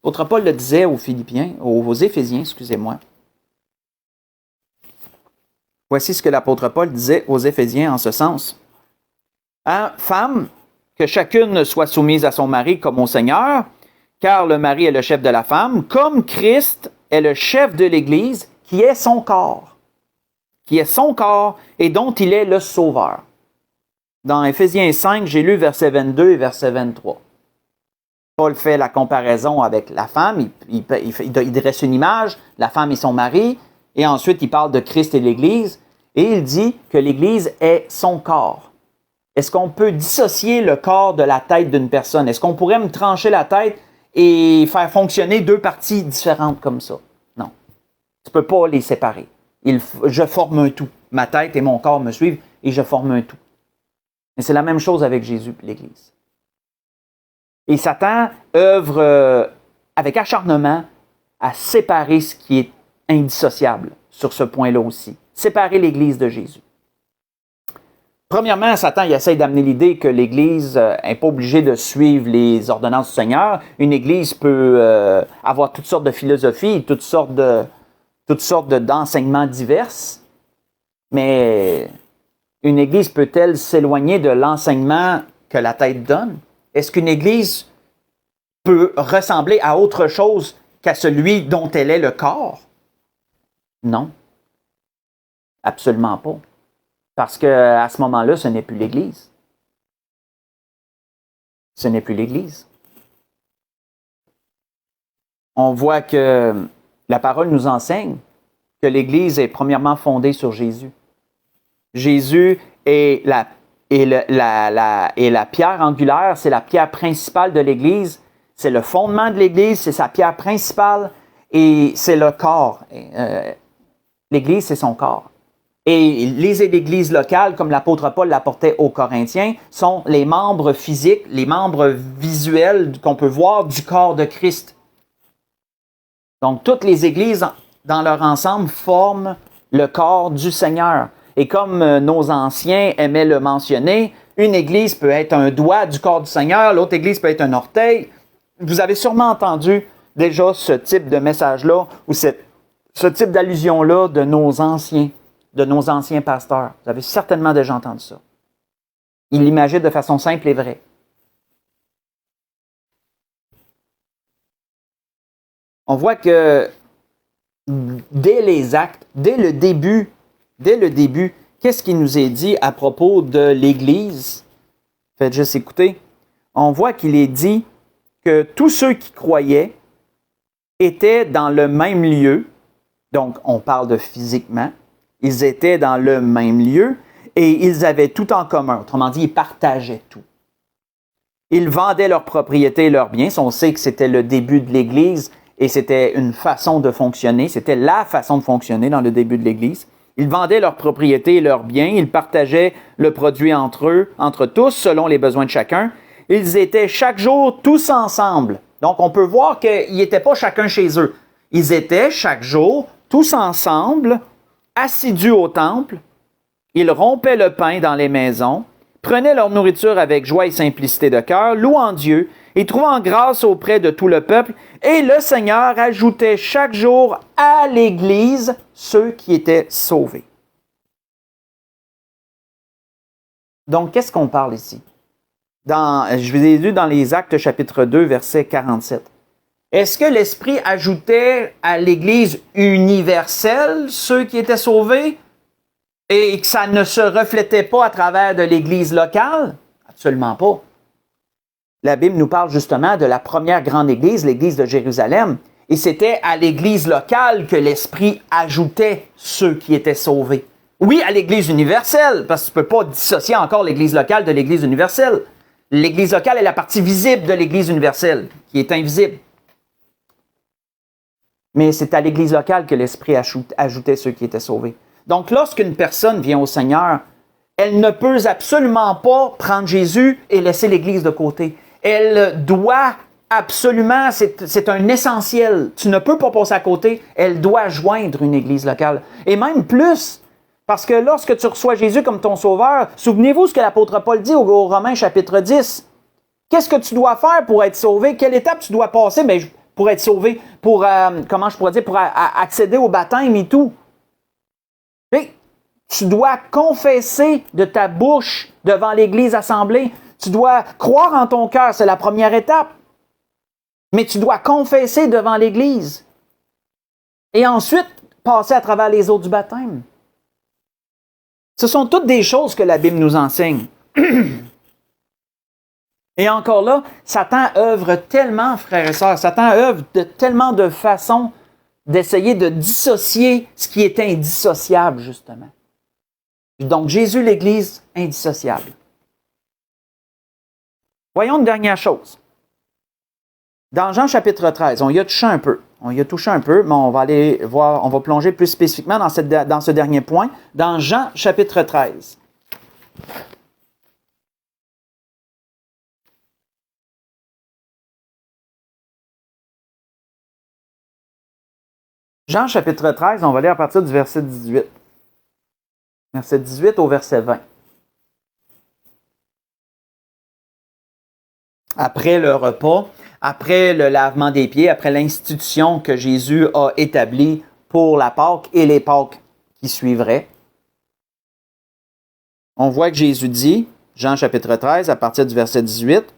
L'apôtre Paul le disait aux Éphésiens, excusez-moi. Voici ce que l'apôtre Paul disait aux Éphésiens en ce sens. Hein, femmes, que chacune soit soumise à son mari comme au Seigneur, car le mari est le chef de la femme, comme Christ est le chef de l'Église, qui est son corps. Qui est son corps et dont il est le sauveur. Dans Éphésiens 5, j'ai lu versets 22 et verset 23. Paul fait la comparaison avec la femme, il dresse une image, la femme et son mari, et ensuite il parle de Christ et l'Église, et il dit que l'Église est son corps. Est-ce qu'on peut dissocier le corps de la tête d'une personne? Est-ce qu'on pourrait me trancher la tête et faire fonctionner deux parties différentes comme ça? Non. Tu ne peux pas les séparer. Je forme un tout. Ma tête et mon corps me suivent et je forme un tout. Mais c'est la même chose avec Jésus et l'Église. Et Satan œuvre avec acharnement à séparer ce qui est indissociable sur ce point-là aussi. Séparer l'Église de Jésus. Premièrement, Satan il essaie d'amener l'idée que l'Église n'est pas obligée de suivre les ordonnances du Seigneur. Une Église peut avoir toutes sortes de philosophies, toutes sortes d'enseignements divers. Mais une Église peut-elle s'éloigner de l'enseignement que la tête donne? Est-ce qu'une Église peut ressembler à autre chose qu'à celui dont elle est le corps? Non. Absolument pas. Parce qu'à ce moment-là, ce n'est plus l'Église. Ce n'est plus l'Église. On voit que la parole nous enseigne que l'Église est premièrement fondée sur Jésus. Jésus est la pierre angulaire, c'est la pierre principale de l'Église, c'est le fondement de l'Église, c'est sa pierre principale et c'est le corps. L'Église, c'est son corps. Et les églises locales, comme l'apôtre Paul l'apportait aux Corinthiens, sont les membres physiques, les membres visuels qu'on peut voir du corps de Christ. Donc, toutes les églises, dans leur ensemble, forment le corps du Seigneur. Et comme nos anciens aimaient le mentionner, une église peut être un doigt du corps du Seigneur, l'autre église peut être un orteil. Vous avez sûrement entendu déjà ce type de message-là, ou ce type d'allusion-là de nos anciens pasteurs. Vous avez certainement déjà entendu ça. Ils l'imaginent de façon simple et vraie. On voit que dès les actes, dès le début, qu'est-ce qui nous est dit à propos de l'Église? Faites juste écouter. On voit qu'il est dit que tous ceux qui croyaient étaient dans le même lieu. Donc, on parle de physiquement. Ils étaient dans le même lieu et ils avaient tout en commun. Autrement dit, ils partageaient tout. Ils vendaient leurs propriétés et leurs biens. On sait que c'était le début de l'Église et c'était une façon de fonctionner. C'était la façon de fonctionner dans le début de l'Église. Ils vendaient leurs propriétés et leurs biens. Ils partageaient le produit entre tous, selon les besoins de chacun. Ils étaient chaque jour tous ensemble. Donc, on peut voir qu'ils n'étaient pas chacun chez eux. Ils étaient chaque jour tous ensemble, assidus au temple. Ils rompaient le pain dans les maisons, prenaient leur nourriture avec joie et simplicité de cœur, louant Dieu et trouvant grâce auprès de tout le peuple. Et le Seigneur ajoutait chaque jour à l'Église ceux qui étaient sauvés. Donc, qu'est-ce qu'on parle ici? Je vous ai lu dans les Actes chapitre 2, verset 47. Est-ce que l'Esprit ajoutait à l'Église universelle ceux qui étaient sauvés et que ça ne se reflétait pas à travers de l'Église locale? Absolument pas. La Bible nous parle justement de la première grande Église, l'Église de Jérusalem, et c'était à l'Église locale que l'Esprit ajoutait ceux qui étaient sauvés. Oui, à l'Église universelle, parce que tu ne peux pas dissocier encore l'Église locale de l'Église universelle. L'Église locale est la partie visible de l'Église universelle, qui est invisible. Mais c'est à l'Église locale que l'Esprit ajoutait ceux qui étaient sauvés. Donc, lorsqu'une personne vient au Seigneur, elle ne peut absolument pas prendre Jésus et laisser l'Église de côté. Elle doit absolument, c'est un essentiel. Tu ne peux pas passer à côté. Elle doit joindre une Église locale. Et même plus, parce que lorsque tu reçois Jésus comme ton sauveur, souvenez-vous ce que l'apôtre Paul dit au Romains chapitre 10. Qu'est-ce que tu dois faire pour être sauvé? Quelle étape tu dois passer pour être sauvé? Pour accéder au baptême et tout. Et tu dois confesser de ta bouche devant l'Église assemblée. Tu dois croire en ton cœur, c'est la première étape. Mais tu dois confesser devant l'Église. Et ensuite, passer à travers les eaux du baptême. Ce sont toutes des choses que la Bible nous enseigne. Et encore là, Satan œuvre tellement, frères et sœurs, Satan œuvre de tellement de façons d'essayer de dissocier ce qui est indissociable, justement. Donc, Jésus, l'Église, indissociable. Voyons une dernière chose. Dans Jean chapitre 13, on y a touché un peu. Mais on va aller voir, on va plonger plus spécifiquement dans ce dernier point, dans Jean chapitre 13. Jean chapitre 13, on va aller à partir du verset 18. Verset 18 au verset 20. Après le repas, après le lavement des pieds, après l'institution que Jésus a établie pour la Pâque et les Pâques qui suivraient, on voit que Jésus dit, Jean chapitre 13, à partir du verset 18,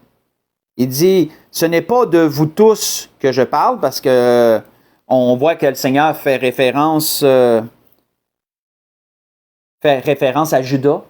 il dit, « Ce n'est pas de vous tous que je parle, parce que on voit que le Seigneur fait référence à Judas.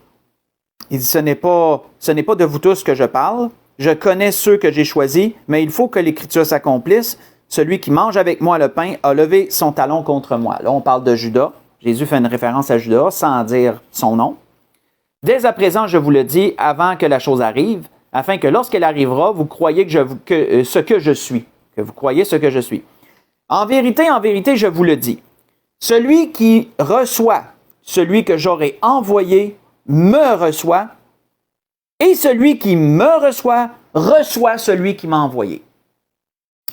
Il dit, ce n'est pas de vous tous que je parle. Je connais ceux que j'ai choisis, mais il faut que l'Écriture s'accomplisse. Celui qui mange avec moi le pain a levé son talon contre moi. » Là, on parle de Judas. Jésus fait une référence à Judas sans dire son nom. « Dès à présent, je vous le dis, avant que la chose arrive, afin que lorsqu'elle arrivera, vous croyez ce que je suis. Que vous croyez ce que je suis. En vérité, je vous le dis, celui qui reçoit celui que j'aurai envoyé me reçoit, et celui qui me reçoit, reçoit celui qui m'a envoyé. »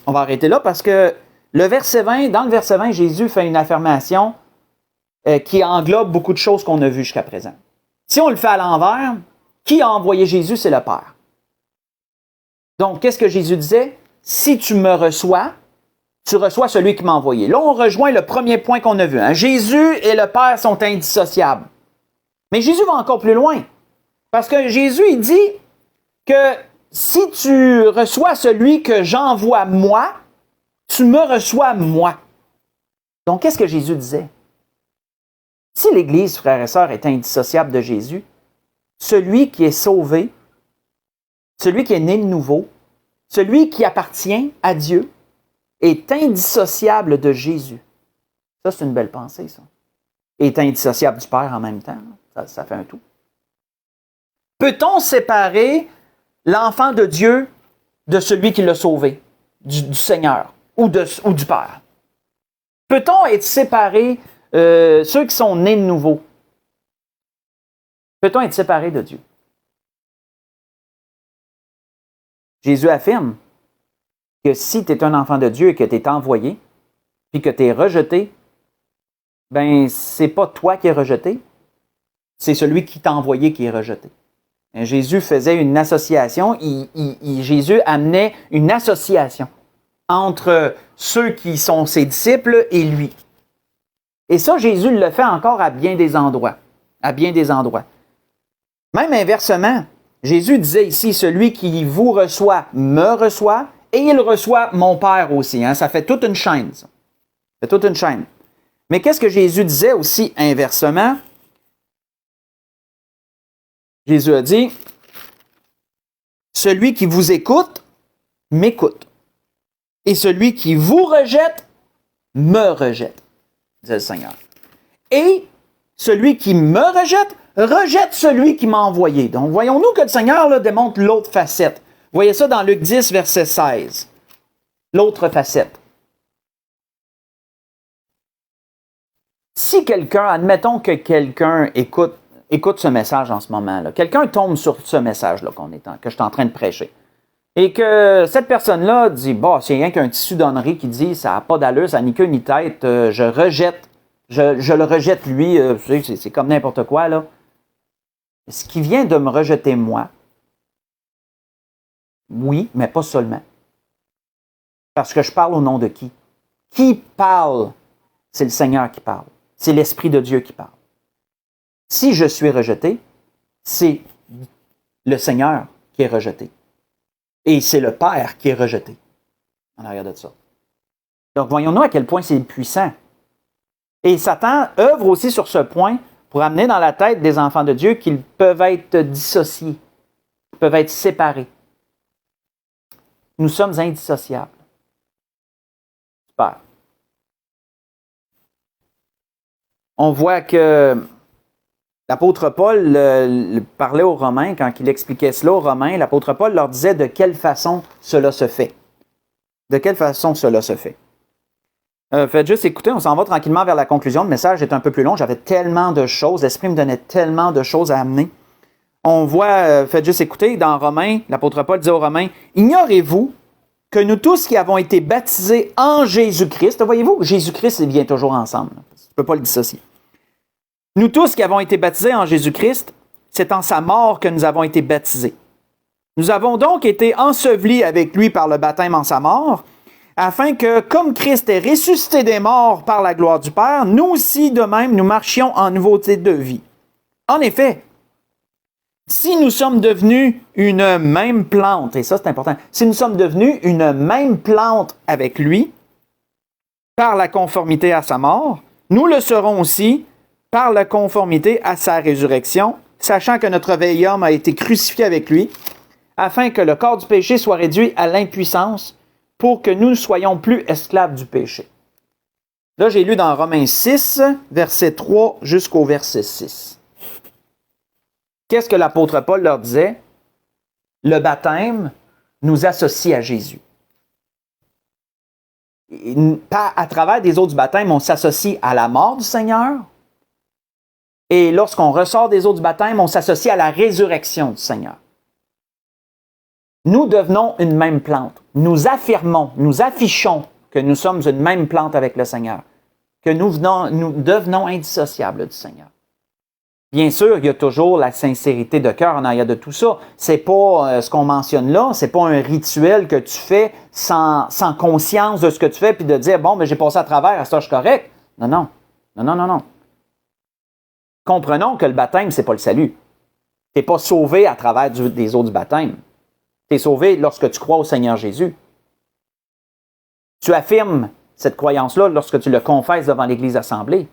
On va arrêter là parce que dans le verset 20, Jésus fait une affirmation qui englobe beaucoup de choses qu'on a vues jusqu'à présent. Si on le fait à l'envers, qui a envoyé Jésus, c'est le Père. Donc, qu'est-ce que Jésus disait? Si tu me reçois, tu reçois celui qui m'a envoyé. Là, on rejoint le premier point qu'on a vu. Hein? Jésus et le Père sont indissociables. Mais Jésus va encore plus loin. Parce que Jésus, il dit que si tu reçois celui que j'envoie moi, tu me reçois moi. Donc, qu'est-ce que Jésus disait? Si l'Église, frères et sœurs, est indissociable de Jésus, celui qui est sauvé, celui qui est né de nouveau, celui qui appartient à Dieu, est indissociable de Jésus. Ça, c'est une belle pensée, ça. Est indissociable du Père en même temps. Ça fait un tout. Peut-on séparer l'enfant de Dieu de celui qui l'a sauvé, du Seigneur ou du Père? Peut-on être séparé, ceux qui sont nés de nouveau? Peut-on être séparé de Dieu? Jésus affirme que si tu es un enfant de Dieu et que tu es envoyé, puis que tu es rejeté, ben c'est pas toi qui es rejeté, c'est celui qui t'a envoyé qui est rejeté. Jésus faisait une association, Jésus amenait une association entre ceux qui sont ses disciples et lui. Et ça, Jésus le fait encore à bien des endroits. À bien des endroits. Même inversement, Jésus disait ici, celui qui vous reçoit, me reçoit, et il reçoit mon Père aussi. Hein? Ça fait toute une chaîne, ça. Ça fait toute une chaîne. Mais qu'est-ce que Jésus disait aussi inversement? Jésus a dit, celui qui vous écoute, m'écoute. Et celui qui vous rejette, me rejette, disait le Seigneur. Et celui qui me rejette, rejette celui qui m'a envoyé. Donc, voyons-nous que le Seigneur là, démontre l'autre facette. Vous voyez ça dans Luc 10, verset 16. L'autre facette. Si quelqu'un, admettons que quelqu'un écoute ce message en ce moment-là, quelqu'un tombe sur ce message-là que je suis en train de prêcher, et que cette personne-là dit, bah, c'est rien qu'un tissu d'honnerie qui dit, ça n'a pas d'allure, ça n'a ni queue ni tête, je le rejette lui, c'est comme n'importe quoi, là. Ce qui vient de me rejeter moi, oui, mais pas seulement. Parce que je parle au nom de qui? Qui parle? C'est le Seigneur qui parle. C'est l'Esprit de Dieu qui parle. Si je suis rejeté, c'est le Seigneur qui est rejeté. Et c'est le Père qui est rejeté. En arrière de ça. Donc, voyons-nous à quel point c'est puissant. Et Satan œuvre aussi sur ce point pour amener dans la tête des enfants de Dieu qu'ils peuvent être dissociés, peuvent être séparés. Nous sommes indissociables. Super. On voit que l'apôtre Paul parlait aux Romains, quand il expliquait cela aux Romains, l'apôtre Paul leur disait de quelle façon cela se fait. De quelle façon cela se fait. Faites juste écouter, on s'en va tranquillement vers la conclusion. Le message est un peu plus long, j'avais tellement de choses, l'Esprit me donnait tellement de choses à amener. On voit, faites juste écouter, dans Romains, l'apôtre Paul dit aux Romains, « Ignorez-vous que nous tous qui avons été baptisés en Jésus-Christ, voyez-vous, Jésus-Christ, il vient toujours ensemble, je ne peux pas le dissocier. Nous tous qui avons été baptisés en Jésus-Christ, c'est en sa mort que nous avons été baptisés. Nous avons donc été ensevelis avec lui par le baptême en sa mort, afin que, comme Christ est ressuscité des morts par la gloire du Père, nous aussi, de même, nous marchions en nouveauté de vie. En effet, si nous sommes devenus une même plante, et ça c'est important, si nous sommes devenus une même plante avec lui, par la conformité à sa mort, nous le serons aussi par la conformité à sa résurrection, sachant que notre vieil homme a été crucifié avec lui, afin que le corps du péché soit réduit à l'impuissance, pour que nous ne soyons plus esclaves du péché. Là, j'ai lu dans Romains 6, verset 3 jusqu'au verset 6. Qu'est-ce que l'apôtre Paul leur disait? Le baptême nous associe à Jésus. À travers des eaux du baptême, on s'associe à la mort du Seigneur. Et lorsqu'on ressort des eaux du baptême, on s'associe à la résurrection du Seigneur. Nous devenons une même plante. Nous affirmons, nous affichons que nous sommes une même plante avec le Seigneur. Que nous devenons indissociables du Seigneur. Bien sûr, il y a toujours la sincérité de cœur en arrière de tout ça. C'est pas ce qu'on mentionne là, c'est pas un rituel que tu fais sans conscience de ce que tu fais puis de dire, bon, mais j'ai passé à travers, à ça je suis correct. Non. Comprenons que le baptême, c'est pas le salut. Tu n'es pas sauvé à travers des eaux du baptême. Tu es sauvé lorsque tu crois au Seigneur Jésus. Tu affirmes cette croyance-là lorsque tu le confesses devant l'Église assemblée.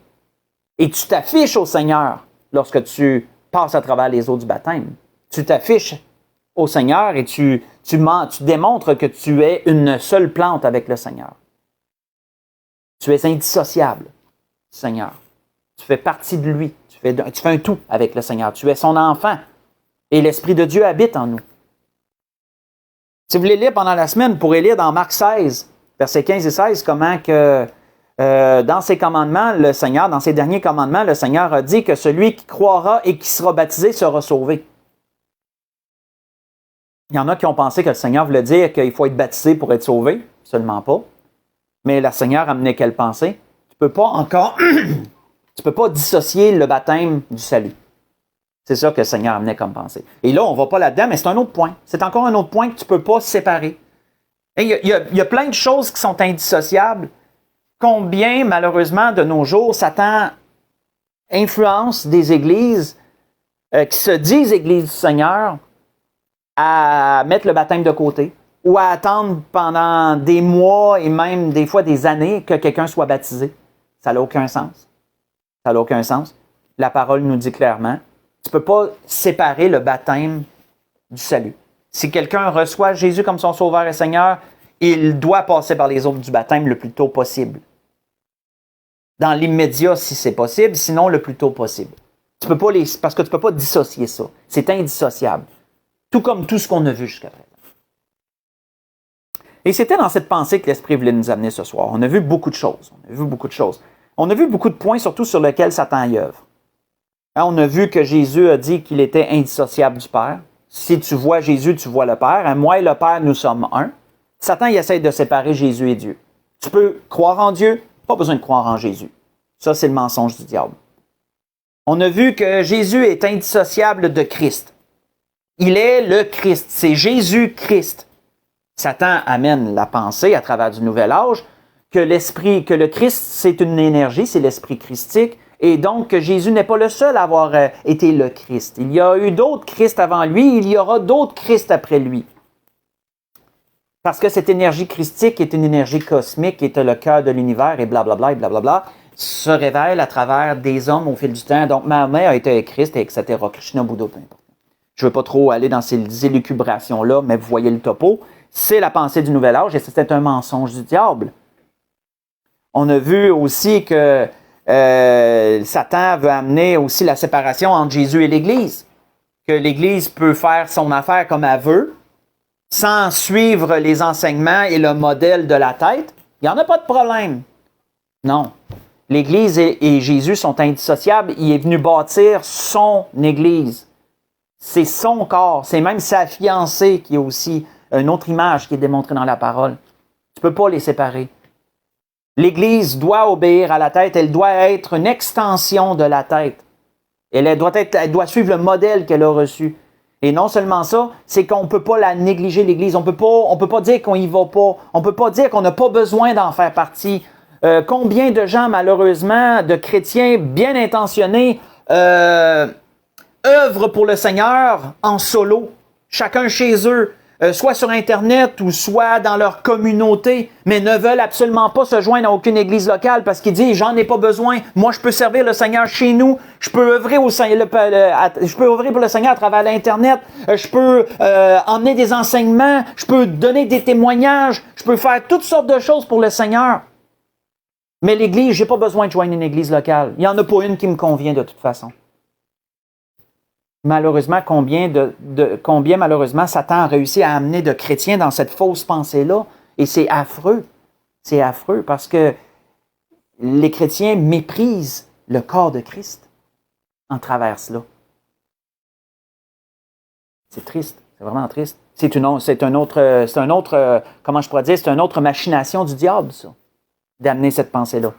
Et tu t'affiches au Seigneur lorsque tu passes à travers les eaux du baptême. Tu t'affiches au Seigneur et tu démontres que tu es une seule plante avec le Seigneur. Tu es indissociable du Seigneur. Tu fais partie de lui. Tu fais un tout avec le Seigneur. Tu es son enfant. Et l'Esprit de Dieu habite en nous. Si vous voulez lire pendant la semaine, vous pourrez lire dans Marc 16, versets 15 et 16, comment que dans ses commandements, le Seigneur, dans ses derniers commandements, le Seigneur a dit que celui qui croira et qui sera baptisé sera sauvé. Il y en a qui ont pensé que le Seigneur voulait dire qu'il faut être baptisé pour être sauvé. Absolument pas. Mais le Seigneur amenait quelle pensée? Tu peux pas dissocier le baptême du salut. C'est ça que le Seigneur amenait comme pensée. Et là, on ne va pas là-dedans, mais c'est un autre point. C'est encore un autre point que tu ne peux pas séparer. Il y a plein de choses qui sont indissociables. Combien, malheureusement, de nos jours, Satan influence des églises qui se disent églises du Seigneur à mettre le baptême de côté ou à attendre pendant des mois et même des fois des années que quelqu'un soit baptisé. Ça n'a aucun sens. Ça n'a aucun sens. La parole nous dit clairement, tu ne peux pas séparer le baptême du salut. Si quelqu'un reçoit Jésus comme son sauveur et Seigneur, il doit passer par les eaux du baptême le plus tôt possible. Dans l'immédiat, si c'est possible, sinon le plus tôt possible. Parce que tu ne peux pas dissocier ça. C'est indissociable. Tout comme tout ce qu'on a vu jusqu'à présent. Et c'était dans cette pensée que l'Esprit voulait nous amener ce soir. On a vu beaucoup de choses. On a vu beaucoup de points, surtout sur lesquels Satan y œuvre. On a vu que Jésus a dit qu'il était indissociable du Père. Si tu vois Jésus, tu vois le Père. Moi et le Père, nous sommes un. Satan, il essaie de séparer Jésus et Dieu. Tu peux croire en Dieu, pas besoin de croire en Jésus. Ça, c'est le mensonge du diable. On a vu que Jésus est indissociable de Christ. Il est le Christ. C'est Jésus-Christ. Satan amène la pensée à travers du nouvel âge que le Christ, c'est une énergie, c'est l'esprit christique, et donc que Jésus n'est pas le seul à avoir été le Christ. Il y a eu d'autres Christ avant lui, il y aura d'autres Christ après lui. Parce que cette énergie christique est une énergie cosmique, qui est le cœur de l'univers, et blablabla, et blablabla, se révèle à travers des hommes au fil du temps. Donc, Mahomet a été Christ, etc. Krishna, Bouddha, peu importe. Je ne veux pas trop aller dans ces élucubrations-là, mais vous voyez le topo. C'est la pensée du nouvel âge, et c'était un mensonge du diable. On a vu aussi que Satan veut amener aussi la séparation entre Jésus et l'Église. Que l'Église peut faire son affaire comme elle veut, sans suivre les enseignements et le modèle de la tête. Il n'y en a pas de problème. Non. L'Église et Jésus sont indissociables. Il est venu bâtir son Église. C'est son corps. C'est même sa fiancée qui est aussi une autre image qui est démontrée dans la parole. Tu ne peux pas les séparer. L'Église doit obéir à la tête. Elle doit être une extension de la tête. Elle doit suivre le modèle qu'elle a reçu. Et non seulement ça, c'est qu'on ne peut pas la négliger, l'Église. On peut pas dire qu'on y va pas. On ne peut pas dire qu'on n'a pas besoin d'en faire partie. Combien de gens, malheureusement, de chrétiens bien intentionnés, œuvrent pour le Seigneur en solo, chacun chez eux, soit sur Internet ou soit dans leur communauté, mais ne veulent absolument pas se joindre à aucune église locale parce qu'ils disent « j'en ai pas besoin, moi je peux servir le Seigneur chez nous, je peux œuvrer pour le Seigneur à travers l'Internet, je peux emmener des enseignements, je peux donner des témoignages, je peux faire toutes sortes de choses pour le Seigneur. Mais l'église, j'ai pas besoin de joindre une église locale. Il n'y en a pas une qui me convient de toute façon. » Malheureusement, combien malheureusement Satan a réussi à amener de chrétiens dans cette fausse pensée-là. Et c'est affreux. C'est affreux parce que les chrétiens méprisent le corps de Christ en travers cela. C'est triste. C'est vraiment triste. C'est une autre machination du diable, ça, d'amener cette pensée-là.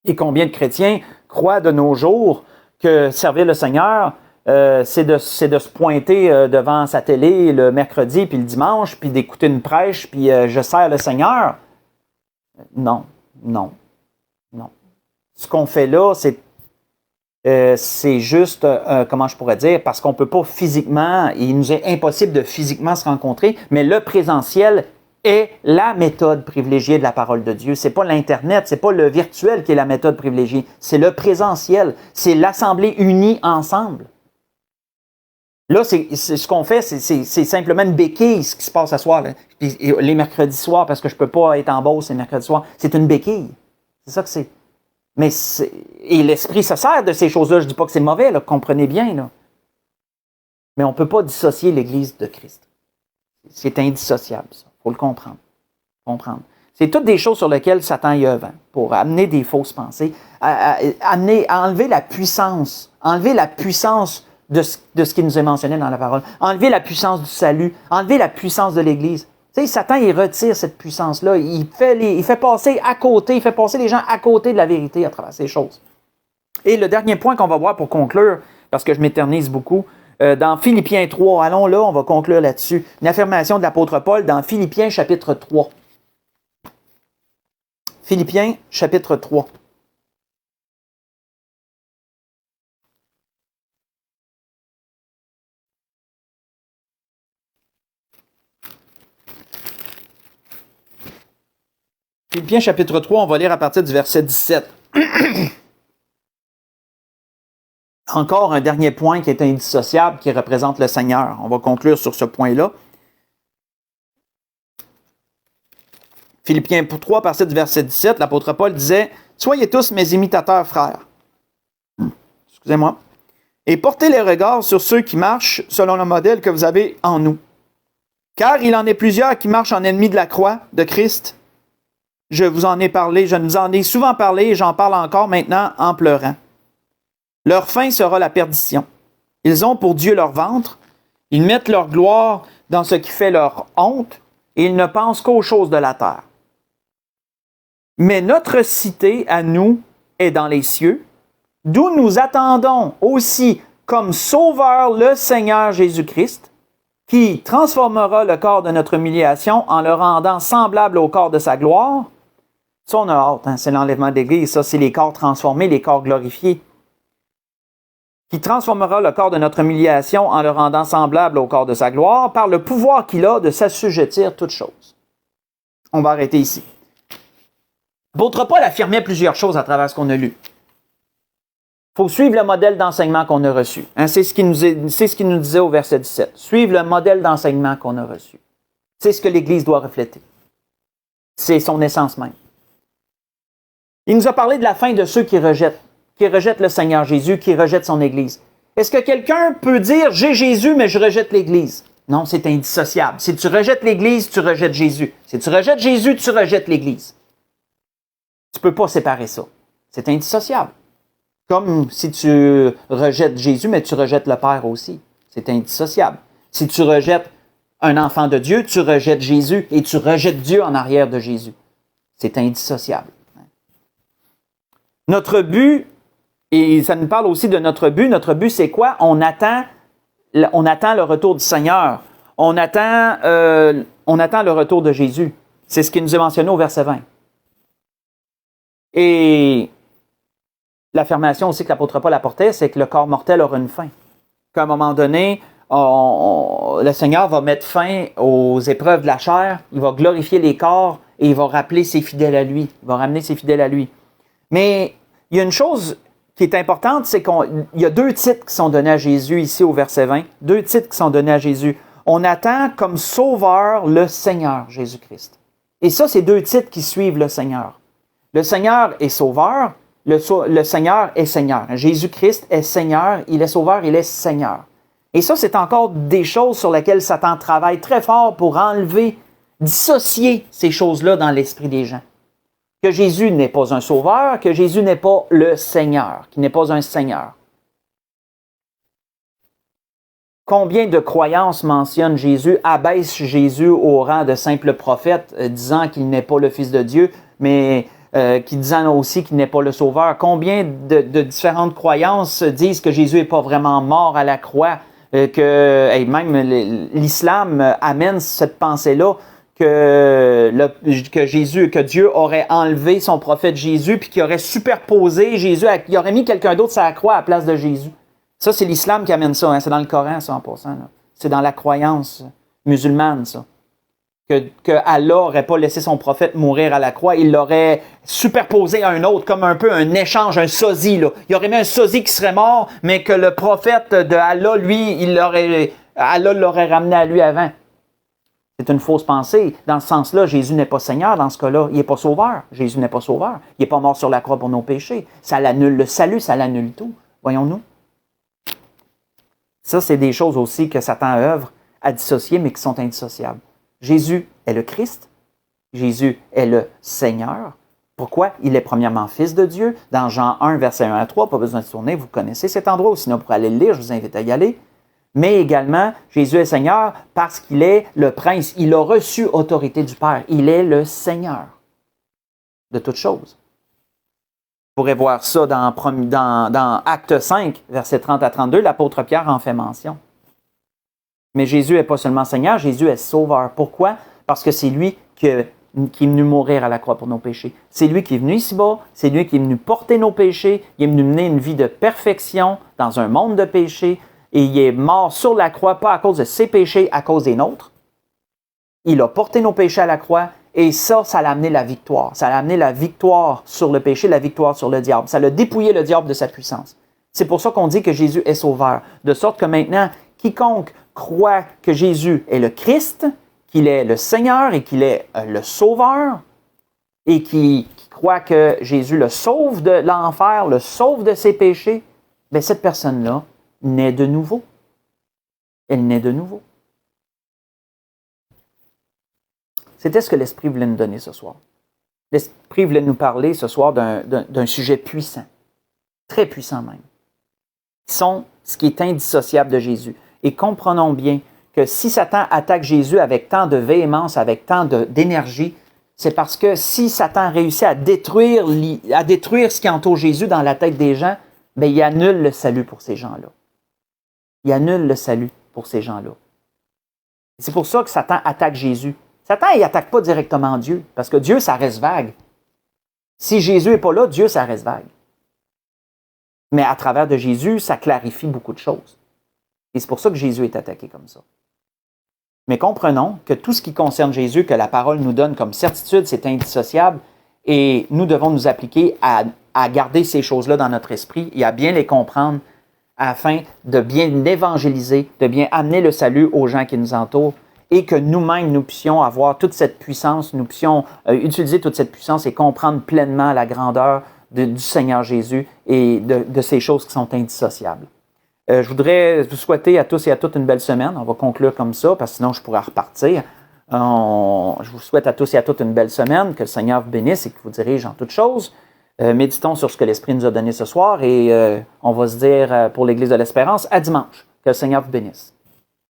Et combien de chrétiens croient de nos jours que servir le Seigneur, c'est de se pointer devant sa télé le mercredi puis le dimanche, puis d'écouter une prêche, puis je sers le Seigneur. Non. Ce qu'on fait là, c'est juste, comment je pourrais dire, parce qu'on ne peut pas physiquement, il nous est impossible de physiquement se rencontrer, mais le présentiel est la méthode privilégiée de la parole de Dieu. C'est pas l'Internet, c'est pas le virtuel qui est la méthode privilégiée, c'est le présentiel, c'est l'assemblée unie ensemble. Là, c'est ce qu'on fait, c'est simplement une béquille, ce qui se passe ce soir, là. Les mercredis soirs, parce que je ne peux pas être en Beauce les mercredis soirs. C'est une béquille. C'est ça que c'est. Et l'Esprit se sert de ces choses-là. Je ne dis pas que c'est mauvais, là, comprenez bien. Là. Mais on ne peut pas dissocier l'Église de Christ. C'est indissociable, ça. Il faut le comprendre. C'est toutes des choses sur lesquelles Satan y œuvre, pour amener des fausses pensées, à enlever la puissance de ce qui nous est mentionné dans la parole. Enlever la puissance du salut, enlever la puissance de l'Église. Tu sais, Satan, il retire cette puissance-là. Il fait passer les gens à côté de la vérité à travers ces choses. Et le dernier point qu'on va voir pour conclure, parce que je m'éternise beaucoup. Dans Philippiens 3, allons là, on va conclure là-dessus. Une affirmation de l'apôtre Paul dans Philippiens chapitre 3. Philippiens chapitre 3. Philippiens chapitre 3, on va lire à partir du verset 17. Encore un dernier point qui est indissociable, qui représente le Seigneur. On va conclure sur ce point-là. Philippiens 3, à partir du verset 17, l'apôtre Paul disait « Soyez tous mes imitateurs, frères. » Excusez-moi. « Et portez les regards sur ceux qui marchent selon le modèle que vous avez en nous. Car il en est plusieurs qui marchent en ennemis de la croix de Christ. Je vous en ai parlé, je nous en ai souvent parlé et j'en parle encore maintenant en pleurant. Leur fin sera la perdition. Ils ont pour Dieu leur ventre, ils mettent leur gloire dans ce qui fait leur honte et ils ne pensent qu'aux choses de la terre. Mais notre cité à nous est dans les cieux, d'où nous attendons aussi comme sauveur le Seigneur Jésus-Christ, qui transformera le corps de notre humiliation en le rendant semblable au corps de sa gloire. Ça, on a hâte, hein? C'est l'enlèvement d'Église, ça, c'est les corps transformés, les corps glorifiés. Qui transformera le corps de notre humiliation en le rendant semblable au corps de sa gloire, par le pouvoir qu'il a de s'assujettir toutes choses. On va arrêter ici. L'apôtre Paul affirmait plusieurs choses à travers ce qu'on a lu. Il faut suivre le modèle d'enseignement qu'on a reçu. Hein, c'est ce qu'il nous disait au verset 17. Suivre le modèle d'enseignement qu'on a reçu. C'est ce que l'Église doit refléter. C'est son essence même. Il nous a parlé de la fin de ceux qui rejettent le Seigneur Jésus, qui rejettent son Église. Est-ce que quelqu'un peut dire « J'ai Jésus, mais je rejette l'Église » ? Non, c'est indissociable. Si tu rejettes l'Église, tu rejettes Jésus. Si tu rejettes Jésus, tu rejettes l'Église. Tu ne peux pas séparer ça. C'est indissociable. Comme si tu rejettes Jésus, mais tu rejettes le Père aussi. C'est indissociable. Si tu rejettes un enfant de Dieu, tu rejettes Jésus et tu rejettes Dieu en arrière de Jésus. C'est indissociable. Notre but, et ça nous parle aussi de notre but. Notre but, c'est quoi? On attend le retour du Seigneur. On attend le retour de Jésus. C'est ce qui nous est mentionné au verset 20. Et l'affirmation aussi que l'apôtre Paul apportait, c'est que le corps mortel aura une fin. Qu'à un moment donné, le Seigneur va mettre fin aux épreuves de la chair, il va glorifier les corps et il va rappeler ses fidèles à lui. Il va ramener ses fidèles à lui. Mais il y a une chose qui est importante, c'est qu'il y a deux titres qui sont donnés à Jésus ici au verset 20. Deux titres qui sont donnés à Jésus. On attend comme sauveur le Seigneur Jésus-Christ. Et ça, c'est deux titres qui suivent le Seigneur. Le Seigneur est sauveur, le Seigneur est Seigneur. Jésus-Christ est Seigneur, il est sauveur, il est Seigneur. Et ça, c'est encore des choses sur lesquelles Satan travaille très fort pour enlever, dissocier ces choses-là dans l'esprit des gens. Que Jésus n'est pas un sauveur, que Jésus n'est pas le Seigneur, qu'il n'est pas un Seigneur. Combien de croyances mentionnent Jésus, abaissent Jésus au rang de simple prophète, disant qu'il n'est pas le Fils de Dieu, mais qui disant aussi qu'il n'est pas le Sauveur? Combien de différentes croyances disent que Jésus n'est pas vraiment mort à la croix, que même l'islam amène cette pensée-là, que Dieu aurait enlevé son prophète Jésus, puis qu'il aurait superposé Jésus, il aurait mis quelqu'un d'autre sur la croix à la place de Jésus. Ça, c'est l'islam qui amène ça. Hein? C'est dans le Coran, ça, en passant. Là. C'est dans la croyance musulmane, ça. Que Allah n'aurait pas laissé son prophète mourir à la croix. Il l'aurait superposé à un autre, comme un peu un échange, un sosie. Là. Il aurait mis un sosie qui serait mort, mais que le prophète de Allah, lui, Allah l'aurait ramené à lui avant. C'est une fausse pensée. Dans ce sens-là, Jésus n'est pas Seigneur dans ce cas-là. Il n'est pas sauveur. Jésus n'est pas sauveur. Il n'est pas mort sur la croix pour nos péchés. Ça l'annule le salut, ça l'annule tout. Voyons-nous. Ça, c'est des choses aussi que Satan œuvre à dissocier, mais qui sont indissociables. Jésus est le Christ. Jésus est le Seigneur. Pourquoi? Il est premièrement Fils de Dieu. Dans Jean 1, verset 1 à 3, pas besoin de tourner, vous connaissez cet endroit, ou sinon pour aller le lire, je vous invite à y aller. Mais également, Jésus est Seigneur parce qu'il est le Prince. Il a reçu autorité du Père. Il est le Seigneur de toutes choses. pourrait voir ça dans Acte 5, versets 30 à 32, l'apôtre Pierre en fait mention. Mais Jésus n'est pas seulement Seigneur, Jésus est Sauveur. Pourquoi? Parce que c'est lui qui est venu mourir à la croix pour nos péchés. C'est lui qui est venu ici-bas, c'est lui qui est venu porter nos péchés, il est venu mener une vie de perfection dans un monde de péchés, et il est mort sur la croix, pas à cause de ses péchés, à cause des nôtres. Il a porté nos péchés à la croix, et ça l'a amené la victoire. Ça l'a amené la victoire sur le péché, la victoire sur le diable. Ça l'a dépouillé le diable de sa puissance. C'est pour ça qu'on dit que Jésus est sauveur. De sorte que maintenant, quiconque croit que Jésus est le Christ, qu'il est le Seigneur et qu'il est le Sauveur, et qui croit que Jésus le sauve de l'enfer, le sauve de ses péchés, bien cette personne-là naît de nouveau. Elle naît de nouveau. C'était ce que l'Esprit voulait nous donner ce soir. L'Esprit voulait nous parler ce soir d'un sujet puissant, très puissant même, qui sont ce qui est indissociable de Jésus. Et comprenons bien que si Satan attaque Jésus avec tant de véhémence, avec tant d'énergie, c'est parce que si Satan réussit à détruire ce qui entoure Jésus dans la tête des gens, bien, il annule le salut pour ces gens-là. Il annule le salut pour ces gens-là. C'est pour ça que Satan attaque Jésus. Satan, il n'attaque pas directement Dieu, parce que Dieu, ça reste vague. Si Jésus n'est pas là, Dieu, ça reste vague. Mais à travers de Jésus, ça clarifie beaucoup de choses. Et c'est pour ça que Jésus est attaqué comme ça. Mais comprenons que tout ce qui concerne Jésus, que la parole nous donne comme certitude, c'est indissociable, et nous devons nous appliquer à garder ces choses-là dans notre esprit et à bien les comprendre afin de bien évangéliser, de bien amener le salut aux gens qui nous entourent, et que nous-mêmes, nous puissions avoir toute cette puissance, nous puissions utiliser toute cette puissance et comprendre pleinement la grandeur du Seigneur Jésus et de ces choses qui sont indissociables. Je voudrais vous souhaiter à tous et à toutes une belle semaine. On va conclure comme ça, parce que sinon je pourrais repartir. Je vous souhaite à tous et à toutes une belle semaine, que le Seigneur vous bénisse et qu'il vous dirige en toutes choses. Méditons sur ce que l'Esprit nous a donné ce soir et on va se dire pour l'Église de l'Espérance, à dimanche. Que le Seigneur vous bénisse.